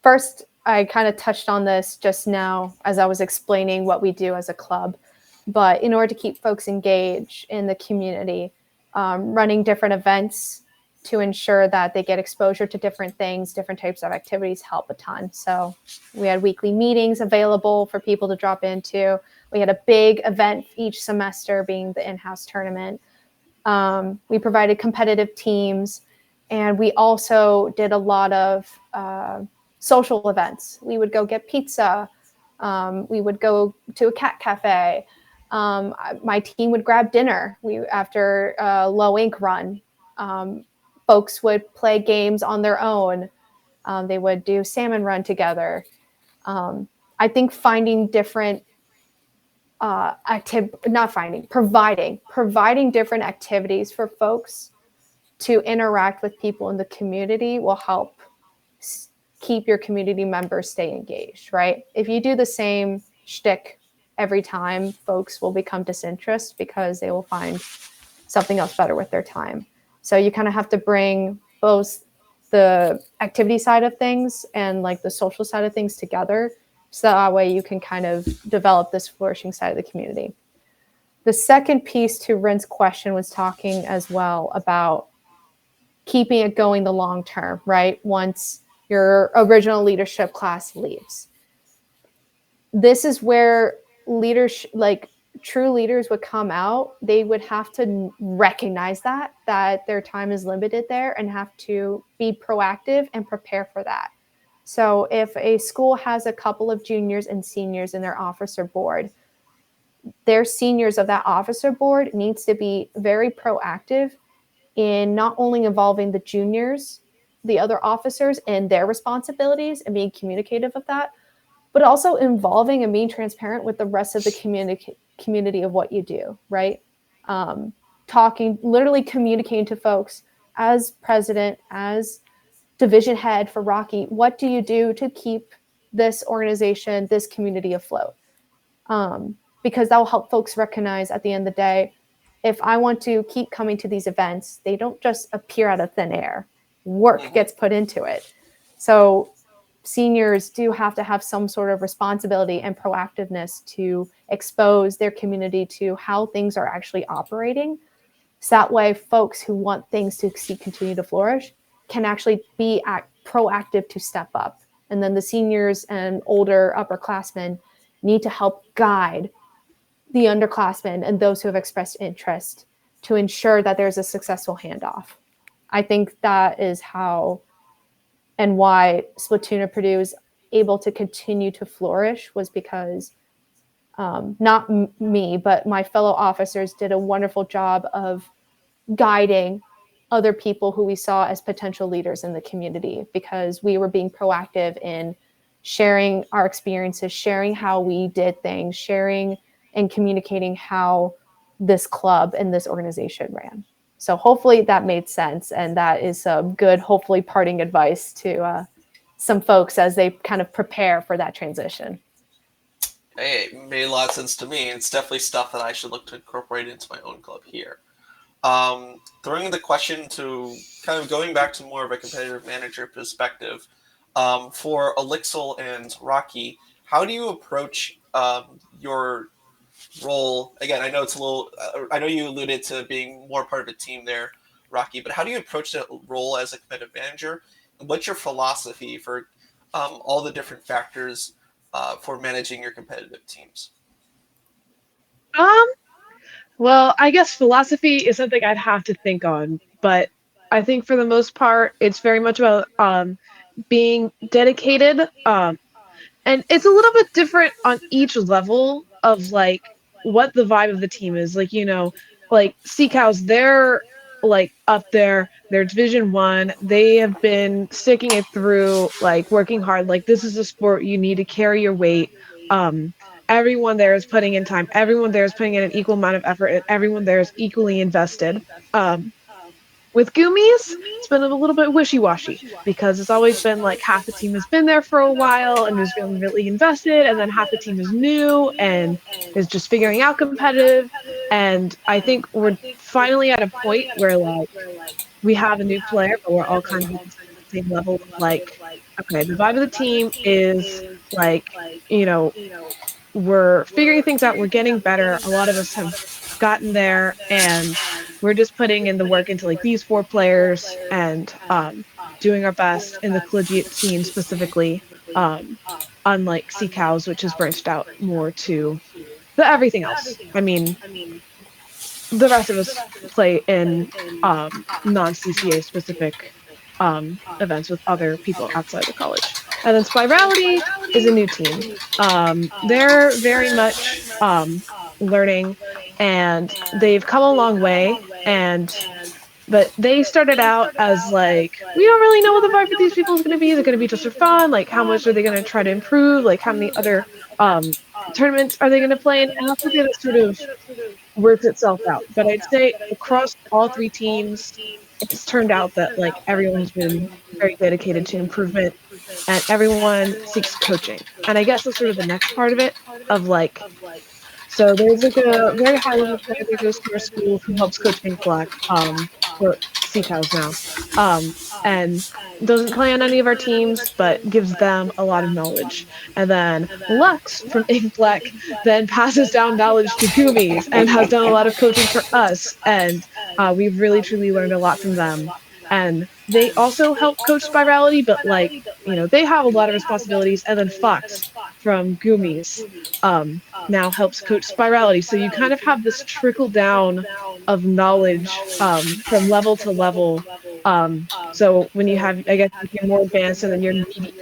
[SPEAKER 2] First, I kind of touched on this just now as I was explaining what we do as a club. But in order to keep folks engaged in the community, running different events to ensure that they get exposure to different things, different types of activities help a ton. So we had weekly meetings available for people to drop into. We had a big event each semester, being the in-house tournament. We provided competitive teams, and we also did a lot of social events. We would go get pizza. We would go to a cat cafe. My team would grab dinner. After a low ink run, folks would play games on their own. They would do salmon run together. I think finding different providing different activities for folks to interact with people in the community will help keep your community members stay engaged, right? If you do the same shtick every time folks will become disinterested because they will find something else better with their time. So you kind of have to bring both the activity side of things and like the social side of things together, so that way you can kind of develop this flourishing side of the community. The second piece to Rin's question was talking as well about keeping it going the long term, right? Once your original leadership class leaves. This is where leaders, like true leaders, would come out. They would have to recognize that their time is limited there and have to be proactive and prepare for that. So if a school has a couple of juniors and seniors in their officer board, their seniors of that officer board needs to be very proactive in not only involving the juniors, the other officers, in their responsibilities and being communicative of that, but also involving and being transparent with the rest of the community of what you do, right? Literally communicating to folks as president, as division head for Rocky, what do you do to keep this organization, this community afloat? Because that will help folks recognize at the end of the day, if I want to keep coming to these events, they don't just appear out of thin air. Work gets put into it. So seniors do have to have some sort of responsibility and proactiveness to expose their community to how things are actually operating. So that way folks who want things to continue to flourish can actually be proactive to step up. And then the seniors and older upperclassmen need to help guide the underclassmen and those who have expressed interest to ensure that there's a successful handoff. I think that is how and why Splatoon of Purdue is able to continue to flourish, was because not me, but my fellow officers did a wonderful job of guiding other people who we saw as potential leaders in the community, because we were being proactive in sharing our experiences, sharing how we did things, sharing and communicating how this club and this organization ran. So hopefully that made sense, and that is some good, hopefully, parting advice to some folks as they kind of prepare for that transition.
[SPEAKER 1] Hey, it made a lot of sense to me. It's definitely stuff that I should look to incorporate into my own club here. Throwing the question to kind of going back to more of a competitive manager perspective, for Olixil and Rocky, how do you approach your role? Again, I know it's a little. I know you alluded to being more part of a team there, Rocky. But how do you approach that role as a competitive manager? And what's your philosophy for all the different factors for managing your competitive teams?
[SPEAKER 3] Well, I guess philosophy is something I'd have to think on, but I think for the most part, it's very much about being dedicated. And it's a little bit different on each level of like what the vibe of the team is. Like, like Sea Cows, they're like up there, they're Division 1. They have been sticking it through, like working hard. Like, this is a sport, you need to carry your weight. Everyone there is putting in time. Everyone there is putting in an equal amount of effort, and everyone there is equally invested. With Goomies, it's been a little bit wishy-washy, because it's always been like half the team has been there for a while and is feeling really invested, and then half the team is new and is just figuring out competitive. And I think we're finally at a point where like we have a new player, but we're all kind of at the same level. Like, okay, the vibe of the team is like, we're figuring things out, we're getting better. A lot of us have gotten there, and we're just putting in the work into like these 4 players and doing our best in the collegiate scene specifically, unlike Sea Cows, which has branched out more to the everything else. I mean, the rest of us play in non-CCA specific events with other people outside the college. And then Spirality is a new team. They're very much learning, and they've come a long way. But they started out as like, we don't really know what the vibe for these people is going to be. Is it going to be just for fun? Like, how much are they going to try to improve? Like, how many other tournaments are they going to play in? And after that, sort of works itself out. But I'd say across all 3 teams, it's turned out that like everyone's been very dedicated to improvement, and everyone seeks coaching. And I guess that's sort of the next part of it, of like So there's like a very high level player that goes to our school who helps coach Ink Black for CCAs now, and doesn't play on any of our teams, but gives them a lot of knowledge. And then Lux from Ink Black then passes down knowledge to Goomies and has done a lot of coaching for us, and we've really truly learned a lot from them. And they also help coach Spirality, but like, you know, they have a lot of responsibilities. And then Fox from Goomies now helps coach Spirality. So you kind of have this trickle down of knowledge from level to level. So when you have, I guess, you're more advanced, and then you're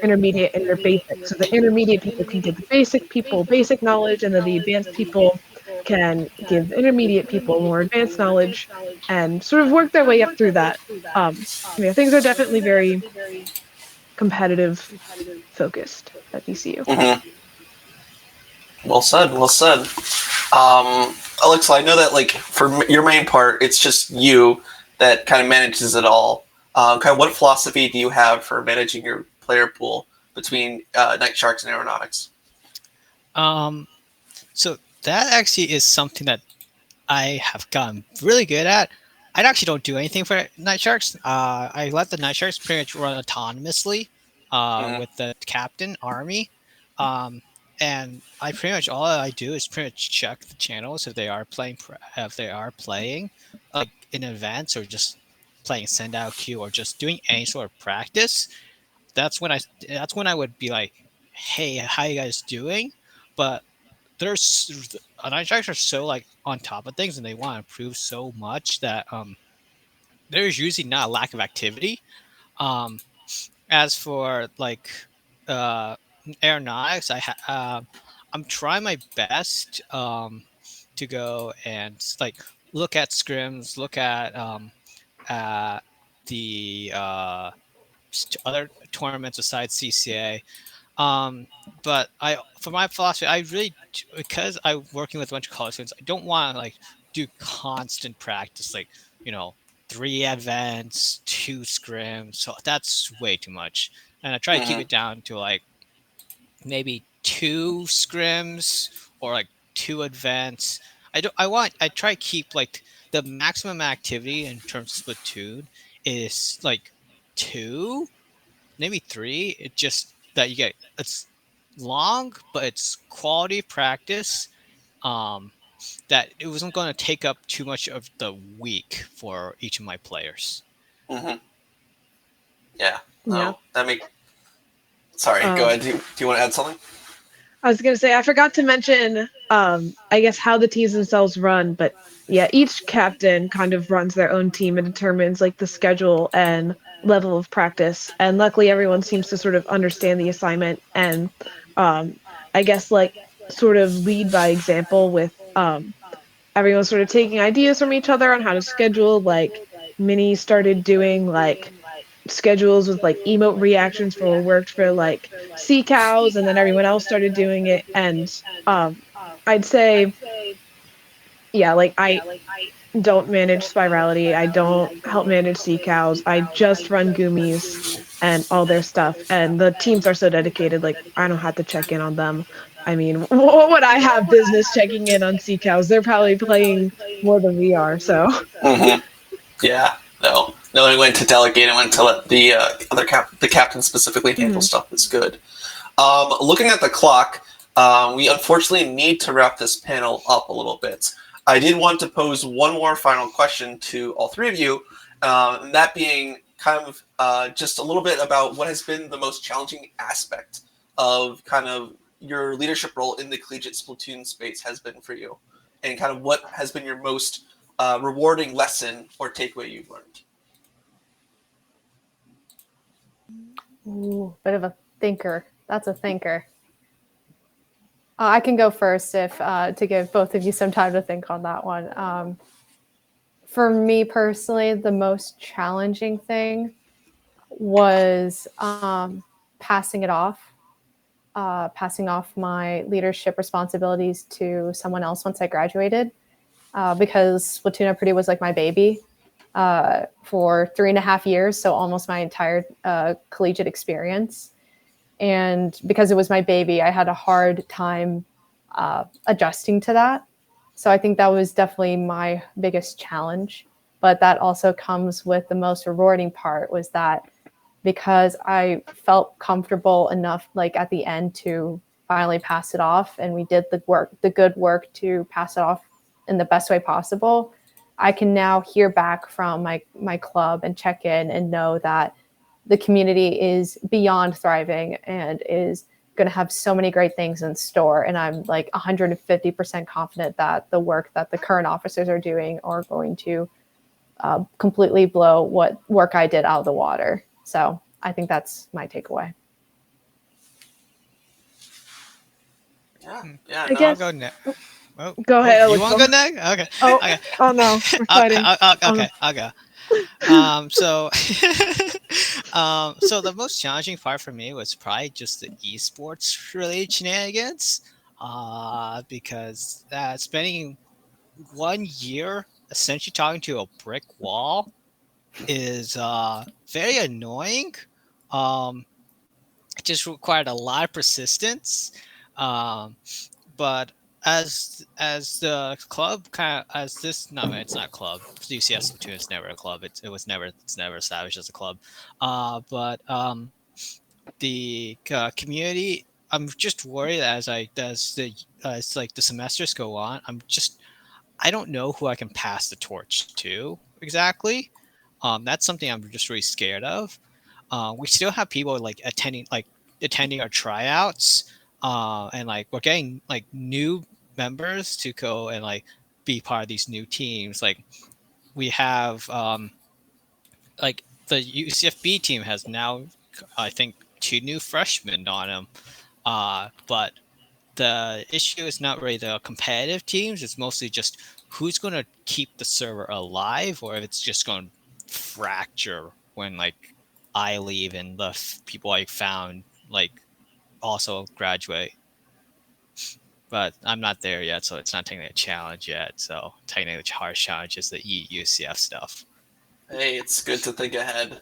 [SPEAKER 3] intermediate, and you're basic. So the intermediate people can give the basic people basic knowledge, and then the advanced people can give intermediate people more advanced knowledge, and sort of work their way up through that. Yeah, things are definitely very competitive focused at DCU.
[SPEAKER 1] Mm-hmm. Well said. Well said. Olixil, I know that like for your main part, it's just you that kind of manages it all. Kind of what philosophy do you have for managing your player pool between Night Sharks and Aeronautics?
[SPEAKER 4] So that actually is something that I have gotten really good at. I actually don't do anything for Night Sharks. I let the Night Sharks pretty much run autonomously with the captain army. And I pretty much all I do is pretty much check the channels if they are playing like in advance, or just playing send out queue, or just doing any sort of practice. That's when I would be like, hey, how you guys doing? But there's Night Sharks are so like on top of things, and they want to improve so much that there's usually not a lack of activity. As for like Aeronautics, I'm trying my best to go and like look at scrims, look at the other tournaments besides CCA. But for my philosophy, because I'm working with a bunch of college students, I don't want to like do constant practice, like, you know, 3 events, 2 scrims. So that's way too much. And I try to keep it down to like maybe 2 scrims or like 2 events. I try to keep like the maximum activity in terms of Splatoon is like 2, maybe 3. It just that you get, it's long, but it's quality practice. That it wasn't going to take up too much of the week for each of my players.
[SPEAKER 1] Mm-hmm. Yeah. No,
[SPEAKER 3] Yeah.
[SPEAKER 1] that make. Sorry, go ahead. Do you want to add something?
[SPEAKER 3] I was going to say, I forgot to mention, I guess, how the teams themselves run, but yeah, each captain kind of runs their own team and determines like the schedule and level of practice. And luckily, everyone seems to sort of understand the assignment and, I guess, like sort of lead by example with everyone sort of taking ideas from each other on how to schedule. Like, Minnie started doing like schedules with like emote reactions for what worked for like sea cows, and then everyone else started doing it. And I'd say, yeah, like I don't manage Spirality, I don't help manage sea cows, I just run Goomies and all their stuff, and the teams are so dedicated, like I don't have to check in on them. I mean, what would I have business checking in on sea cows? They're probably playing more than we are, so.
[SPEAKER 1] Yeah, no, knowing when to delegate and when to let the the captain specifically handle stuff is good. Looking at the clock, we unfortunately need to wrap this panel up a little bit. I did want to pose one more final question to all 3 of you, and that being kind of just a little bit about what has been the most challenging aspect of kind of your leadership role in the collegiate Splatoon space has been for you, and kind of what has been your most rewarding lesson or takeaway you've learned.
[SPEAKER 2] Ooh, bit of a thinker. That's a thinker. I can go first if to give both of you some time to think on that one. For me personally, the most challenging thing was passing off my leadership responsibilities to someone else once I graduated, because Splatoon Pretty was like my baby for 3.5 years, so almost my entire collegiate experience. And because it was my baby, I had a hard time adjusting to that. So I think that was definitely my biggest challenge. But that also comes with the most rewarding part, was that because I felt comfortable enough, like at the end, to finally pass it off, and we did the good work to pass it off in the best way possible, I can now hear back from my club and check in and know that the community is beyond thriving and is going to have so many great things in store. And I'm like 150% confident that the work that the current officers are doing are going to completely blow what work I did out of the water. So I think that's my takeaway.
[SPEAKER 1] Yeah.
[SPEAKER 3] I guess.
[SPEAKER 4] I'll go next. Oh,
[SPEAKER 3] Go ahead.
[SPEAKER 4] You want to go next? Okay.
[SPEAKER 3] Oh,
[SPEAKER 4] Okay.
[SPEAKER 3] oh no, we're fighting.
[SPEAKER 4] Okay, I'll go. So, so the most challenging part for me was probably just the esports related shenanigans, because spending 1 year essentially talking to a brick wall is very annoying. It just required a lot of persistence. Um, but as the club kind of as this no it's not club UCS Splatoon is never a club it's never established as a club but the community, I'm just worried as like the semesters go on, I don't know who I can pass the torch to exactly. That's something I'm just really scared of. We still have people attending our tryouts, and like we're getting like new members to go and like be part of these new teams. Like we have like the UCFB team has now, I think, 2 new freshmen on them. But the issue is not really the competitive teams. It's mostly just who's going to keep the server alive, or if it's just going to fracture when like I leave and the people I found like also graduate. But I'm not there yet, so it's not technically a challenge yet. So technically the hardest challenge is the UCF stuff.
[SPEAKER 1] Hey, it's good to think ahead.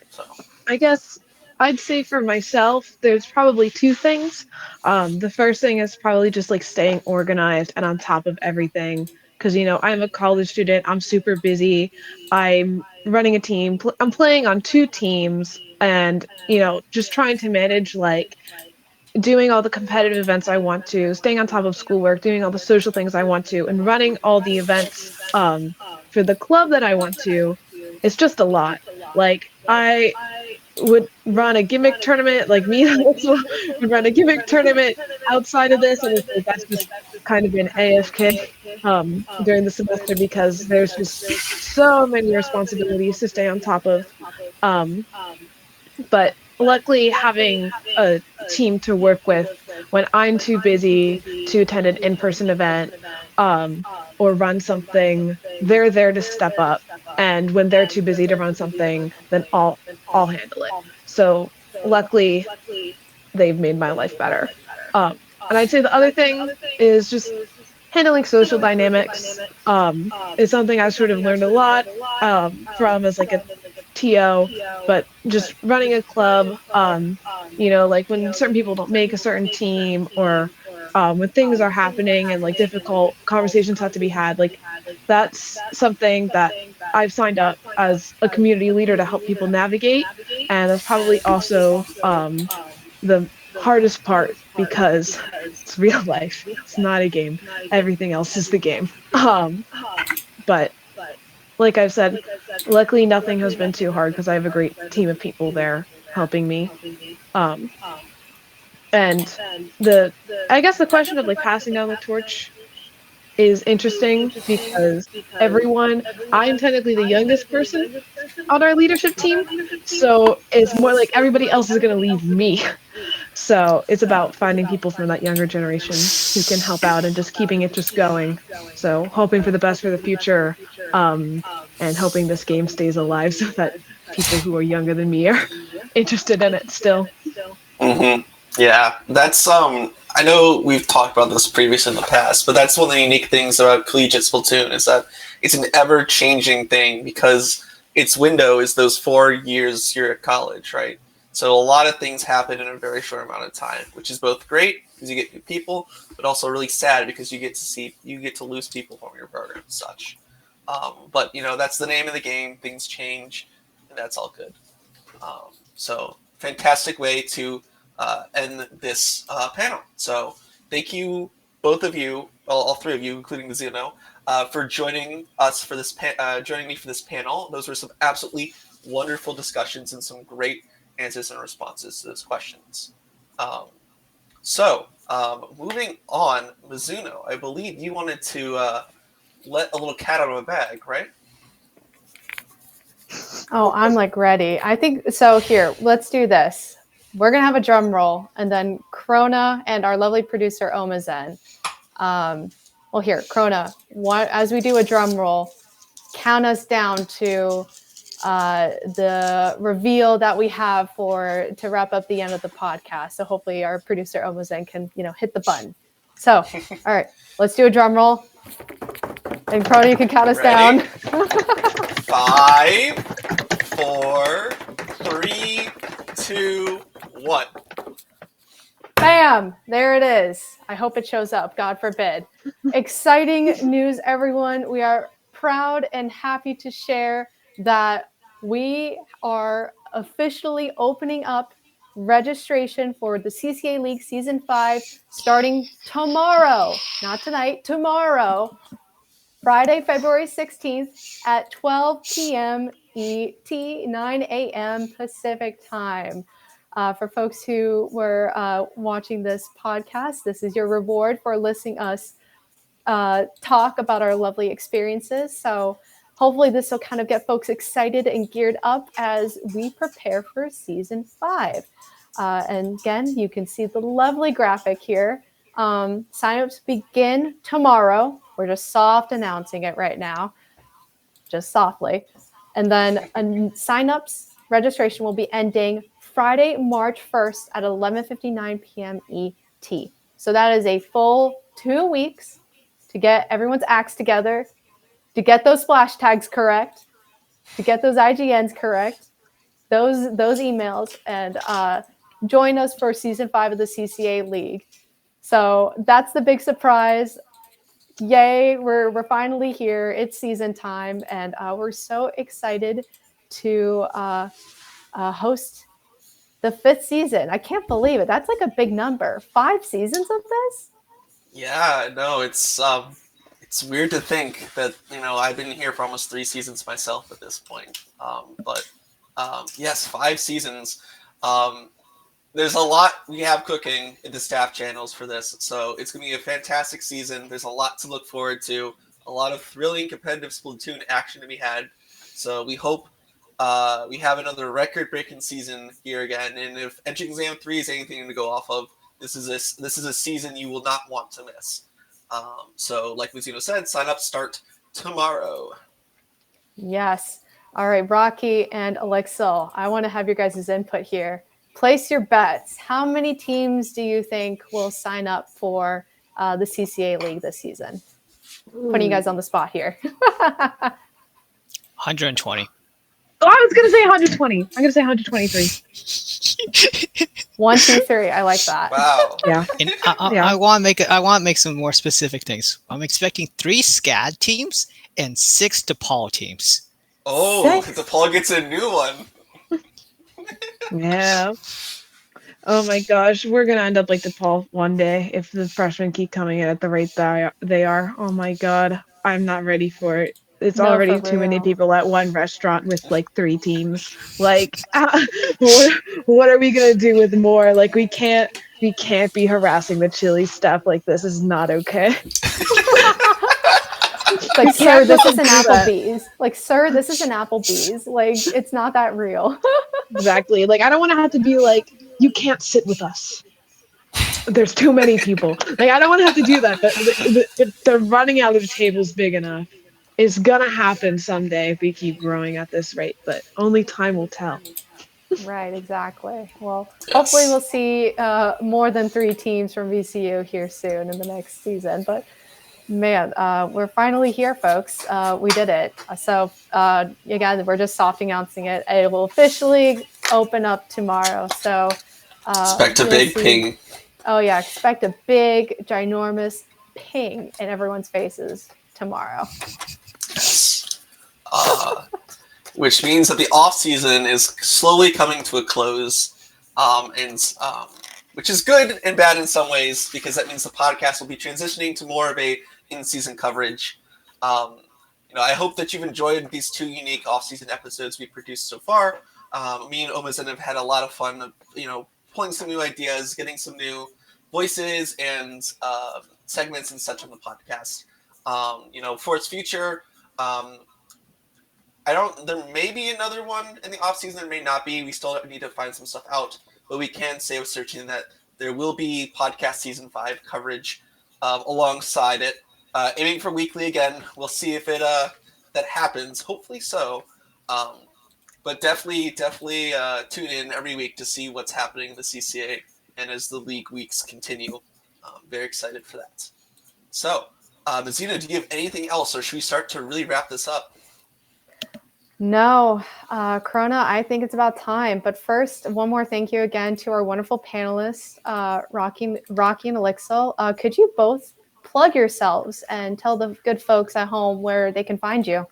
[SPEAKER 1] So
[SPEAKER 3] I guess I'd say for myself, there's probably 2 things. The first thing is probably just like staying organized and on top of everything. Because, I'm a college student, I'm super busy, I'm running a team, I'm playing on 2 teams, and, just trying to manage like doing all the competitive events I want to, staying on top of schoolwork, doing all the social things I want to, and running all the events for the club that I want to. It's just a lot. Like, I would run a gimmick tournament, like me and Olixil would run a gimmick tournament outside of this, and it's like that's just kind of been AFK during the semester because there's just so many responsibilities to stay on top of. But luckily, having a team to work with when I'm too busy to attend an in-person event or run something, they're there to step up. And when they're too busy to run something, then I'll handle it. So luckily, they've made my life better. And I'd say the other thing is just handling social dynamics. Is something I've sort of learned a lot from as like a TO, but just running a club, like when certain people don't make a certain team, or when things are happening and like difficult conversations have to be had, like that's something that I've signed up as a community leader to help people navigate, and that's probably also the hardest part because it's real life. It's not a game. Everything else is the game. But like I've said, luckily nothing has been too hard because I have a great team of people there helping me. And I guess the question of like passing down the torch is interesting because I'm technically the youngest person on our leadership team, so it's more like everybody else is going to leave me. So it's about finding people from that younger generation who can help out and just keeping it just going. So hoping for the best for the future, and hoping this game stays alive so that people who are younger than me are interested in it still.
[SPEAKER 1] Mm-hmm. Yeah, that's I know we've talked about this previously in the past, but that's one of the unique things about Collegiate Splatoon is that it's an ever-changing thing because its window is those 4 years you're at college, right? So a lot of things happen in a very short amount of time, which is both great because you get new people, but also really sad because you get to lose people from your program and such. But that's the name of the game. Things change, and that's all good. So fantastic way to end this panel. So thank you, both of you, all three of you, including Mizuno, for joining us for this joining me for this panel. Those were some absolutely wonderful discussions and some great answers and responses to those questions. So moving on, Mizuno, I believe you wanted to let a little cat out of a bag, right?
[SPEAKER 2] Oh, I'm like ready. I think so. Here, let's do this. We're gonna have a drum roll, and then Krona and our lovely producer Omazen. Well, here, Krona. As we do a drum roll, count us down to the reveal that we have to wrap up the end of the podcast. So hopefully our producer Omazen can hit the button. So, all right, let's do a drum roll. And Krona, you can count us down.
[SPEAKER 1] 5, 4, 3, 2, 1.
[SPEAKER 2] Bam! There it is. I hope it shows up. God forbid. Exciting news, everyone. We are proud and happy to share that we are officially opening up registration for the CCA League Season 5 starting tomorrow. Not tonight, tomorrow. Friday, February 16th at 12 p.m. ET, 9 a.m. Pacific time. For folks who were watching this podcast, this is your reward for listening us talk about our lovely experiences. So hopefully this will kind of get folks excited and geared up as we prepare for Season 5. And again, you can see the lovely graphic here. Signups begin tomorrow. We're just soft announcing it right now, just softly. And then signups registration will be ending Friday, March 1st at 11:59 p.m. ET. So that is a full 2 weeks to get everyone's acts together, to get those splash tags correct, to get those IGNs correct, those emails, and join us for Season 5 of the CCA League. So that's the big surprise. Yay, we're finally here. It's season time, and we're so excited to host the 5th season. I can't believe it. That's like a big number. 5 seasons of this?
[SPEAKER 1] Yeah, no, it's weird to think that I've been here for almost 3 seasons myself at this point. But yes, 5 seasons. There's a lot we have cooking in the staff channels for this, so it's going to be a fantastic season. There's a lot to look forward to, a lot of thrilling competitive Splatoon action to be had. So we hope we have another record-breaking season here again. And if Entry Exam 3 is anything to go off of, this is a season you will not want to miss. So like Mizuno said, sign up start tomorrow.
[SPEAKER 2] Yes. All right, Rocky and Olixil, I want to have your guys' input here. Place your bets. How many teams do you think will sign up for the CCA League this season? Putting you guys on the spot here.
[SPEAKER 4] 120.
[SPEAKER 3] Oh, I was going to say 120. I'm going to say 123.
[SPEAKER 2] 1, 2, 3. I like that.
[SPEAKER 1] Wow.
[SPEAKER 3] Yeah.
[SPEAKER 4] And
[SPEAKER 3] Yeah.
[SPEAKER 4] I want to make some more specific things. I'm expecting 3 SCAD teams and 6 DePaul teams.
[SPEAKER 1] Oh,
[SPEAKER 2] 6?
[SPEAKER 1] DePaul gets a new one.
[SPEAKER 3] Yeah. Oh my gosh, we're gonna end up like DePaul one day if the freshmen keep coming in at the rate that they are. Oh my god, I'm not ready for it. It's
[SPEAKER 2] No,
[SPEAKER 3] already
[SPEAKER 2] for
[SPEAKER 3] too many
[SPEAKER 2] real.
[SPEAKER 3] people at one restaurant with like 3 teams. Like, what are we gonna do with more? Like, we can't be harassing the chili staff like this. Is not okay.
[SPEAKER 2] Like, sir, this is an
[SPEAKER 3] do that.
[SPEAKER 2] Applebee's. Like, sir, this is an Applebee's. Like, it's not that real.
[SPEAKER 3] Exactly. Like, I don't want to have to be like, you can't sit with us. There's too many people. Like, I don't want to have to do that. But the running out of the table is big enough. It's gonna happen someday if we keep growing at this rate. But only time will tell.
[SPEAKER 2] Right, exactly. Well,
[SPEAKER 1] Yes.
[SPEAKER 2] hopefully we'll see more than 3 teams from VCU here soon in the next season. But man, we're finally here, folks. We did it. So again, we're just soft announcing it. It will officially open up tomorrow. So
[SPEAKER 1] Expect a
[SPEAKER 2] you'll
[SPEAKER 1] big
[SPEAKER 2] see-
[SPEAKER 1] ping.
[SPEAKER 2] Oh yeah, expect a big, ginormous ping in everyone's faces tomorrow.
[SPEAKER 1] Yes. Which means that the off season is slowly coming to a close, which is good and bad in some ways, because that means the podcast will be transitioning to more of a in-season coverage. I hope that you've enjoyed these 2 unique off-season episodes we've produced so far. Me and Omazen have had a lot of fun, pulling some new ideas, getting some new voices and segments and such on the podcast. For its future, there may be another one in the off season. There may not be. We still need to find some stuff out, but we can say with searching that there will be podcast season 5 coverage alongside it, aiming for weekly again. We'll see if that happens. Hopefully so. But definitely tune in every week to see what's happening in the CCA and as the league weeks continue. Very excited for that. So, Mizuno, do you have anything else, or should we start to really wrap this up?
[SPEAKER 2] No, Krona, I think it's about time. But first, one more thank you again to our wonderful panelists, Rocky and Olixil. Could you both plug yourselves and tell the good folks at home where they can find you?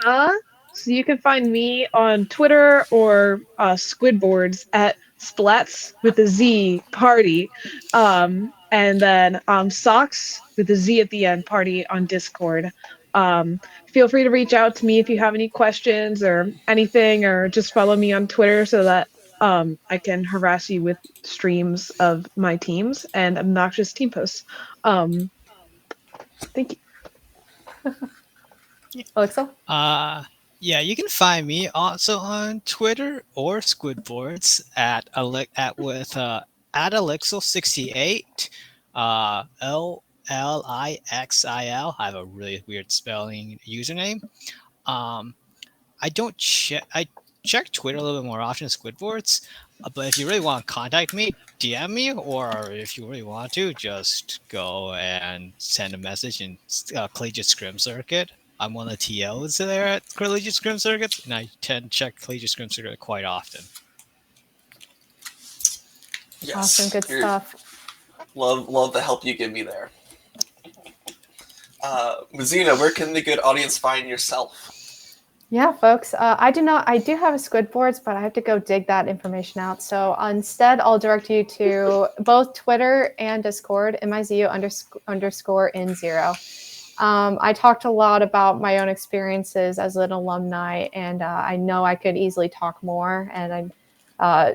[SPEAKER 3] So you can find me on Twitter or Squidboards at Splats with a Z party. And then Socks with a Z at the end party on Discord. Feel free to reach out to me if you have any questions or anything, or just follow me on Twitter so that I can harass you with streams of my teams and obnoxious team posts. Thank you.
[SPEAKER 2] Olixil?
[SPEAKER 4] Yeah, you can find me also on Twitter or Squidboards at Olixil68. LLIXIL. I have a really weird spelling username. I don't check. I check Twitter a little bit more often than Squidboards. But if you really want to contact me, DM me, or if you really want to, just go and send a message in Collegiate Scrim Circuit. I'm one of the TLs there at Collegiate Scrim Circuit, and I tend to check Collegiate Scrim Circuit quite often.
[SPEAKER 1] Yes.
[SPEAKER 2] Awesome, good stuff.
[SPEAKER 1] Love the help you give me there. Mizuno, where can the good audience find yourself?
[SPEAKER 2] Yeah, folks, I do have a Squidboards, but I have to go dig that information out. So instead, I'll direct you to both Twitter and Discord, MIZU_N0. I talked a lot about my own experiences as an alumni, and I know I could easily talk more. And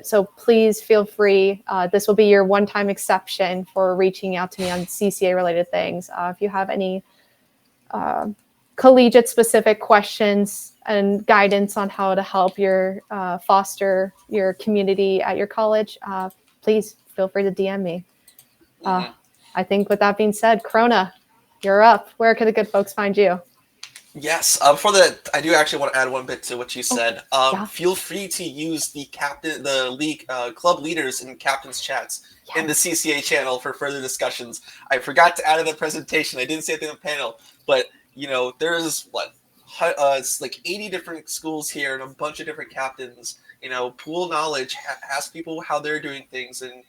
[SPEAKER 2] so please feel free. This will be your one-time exception for reaching out to me on CCA-related things. If you have any collegiate-specific questions and guidance on how to help foster your community at your college, please feel free to DM me. I think with that being said, Krona, you're up. Where can the good folks find you?
[SPEAKER 1] Yes. Before that, I do actually want to add one bit to what you said.
[SPEAKER 2] Yeah.
[SPEAKER 1] Feel free to use the league club leaders and captains chats in the CCA channel for further discussions. I forgot to add in the presentation. I didn't say it in the panel, but there's it's like 80 different schools here and a bunch of different captains. Pool knowledge, ask people how they're doing things, and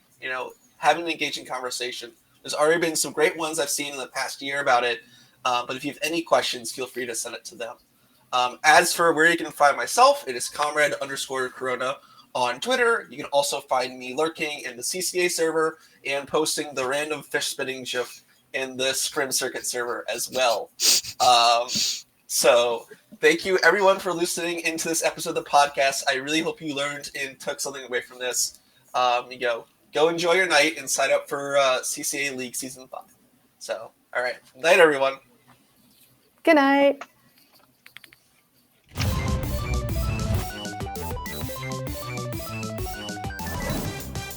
[SPEAKER 1] have an engaging conversation. There's already been some great ones I've seen in the past year about it. But if you have any questions, feel free to send it to them. As for where you can find myself, it is comrade_Corona on Twitter. You can also find me lurking in the CCA server and posting the random fish spitting gif in the Scrim Circuit server as well. So thank you everyone for listening into this episode of the podcast. I really hope you learned and took something away from this. Go enjoy your night and sign up for CCA League Season 5. So, all right. Night, everyone.
[SPEAKER 2] Good night.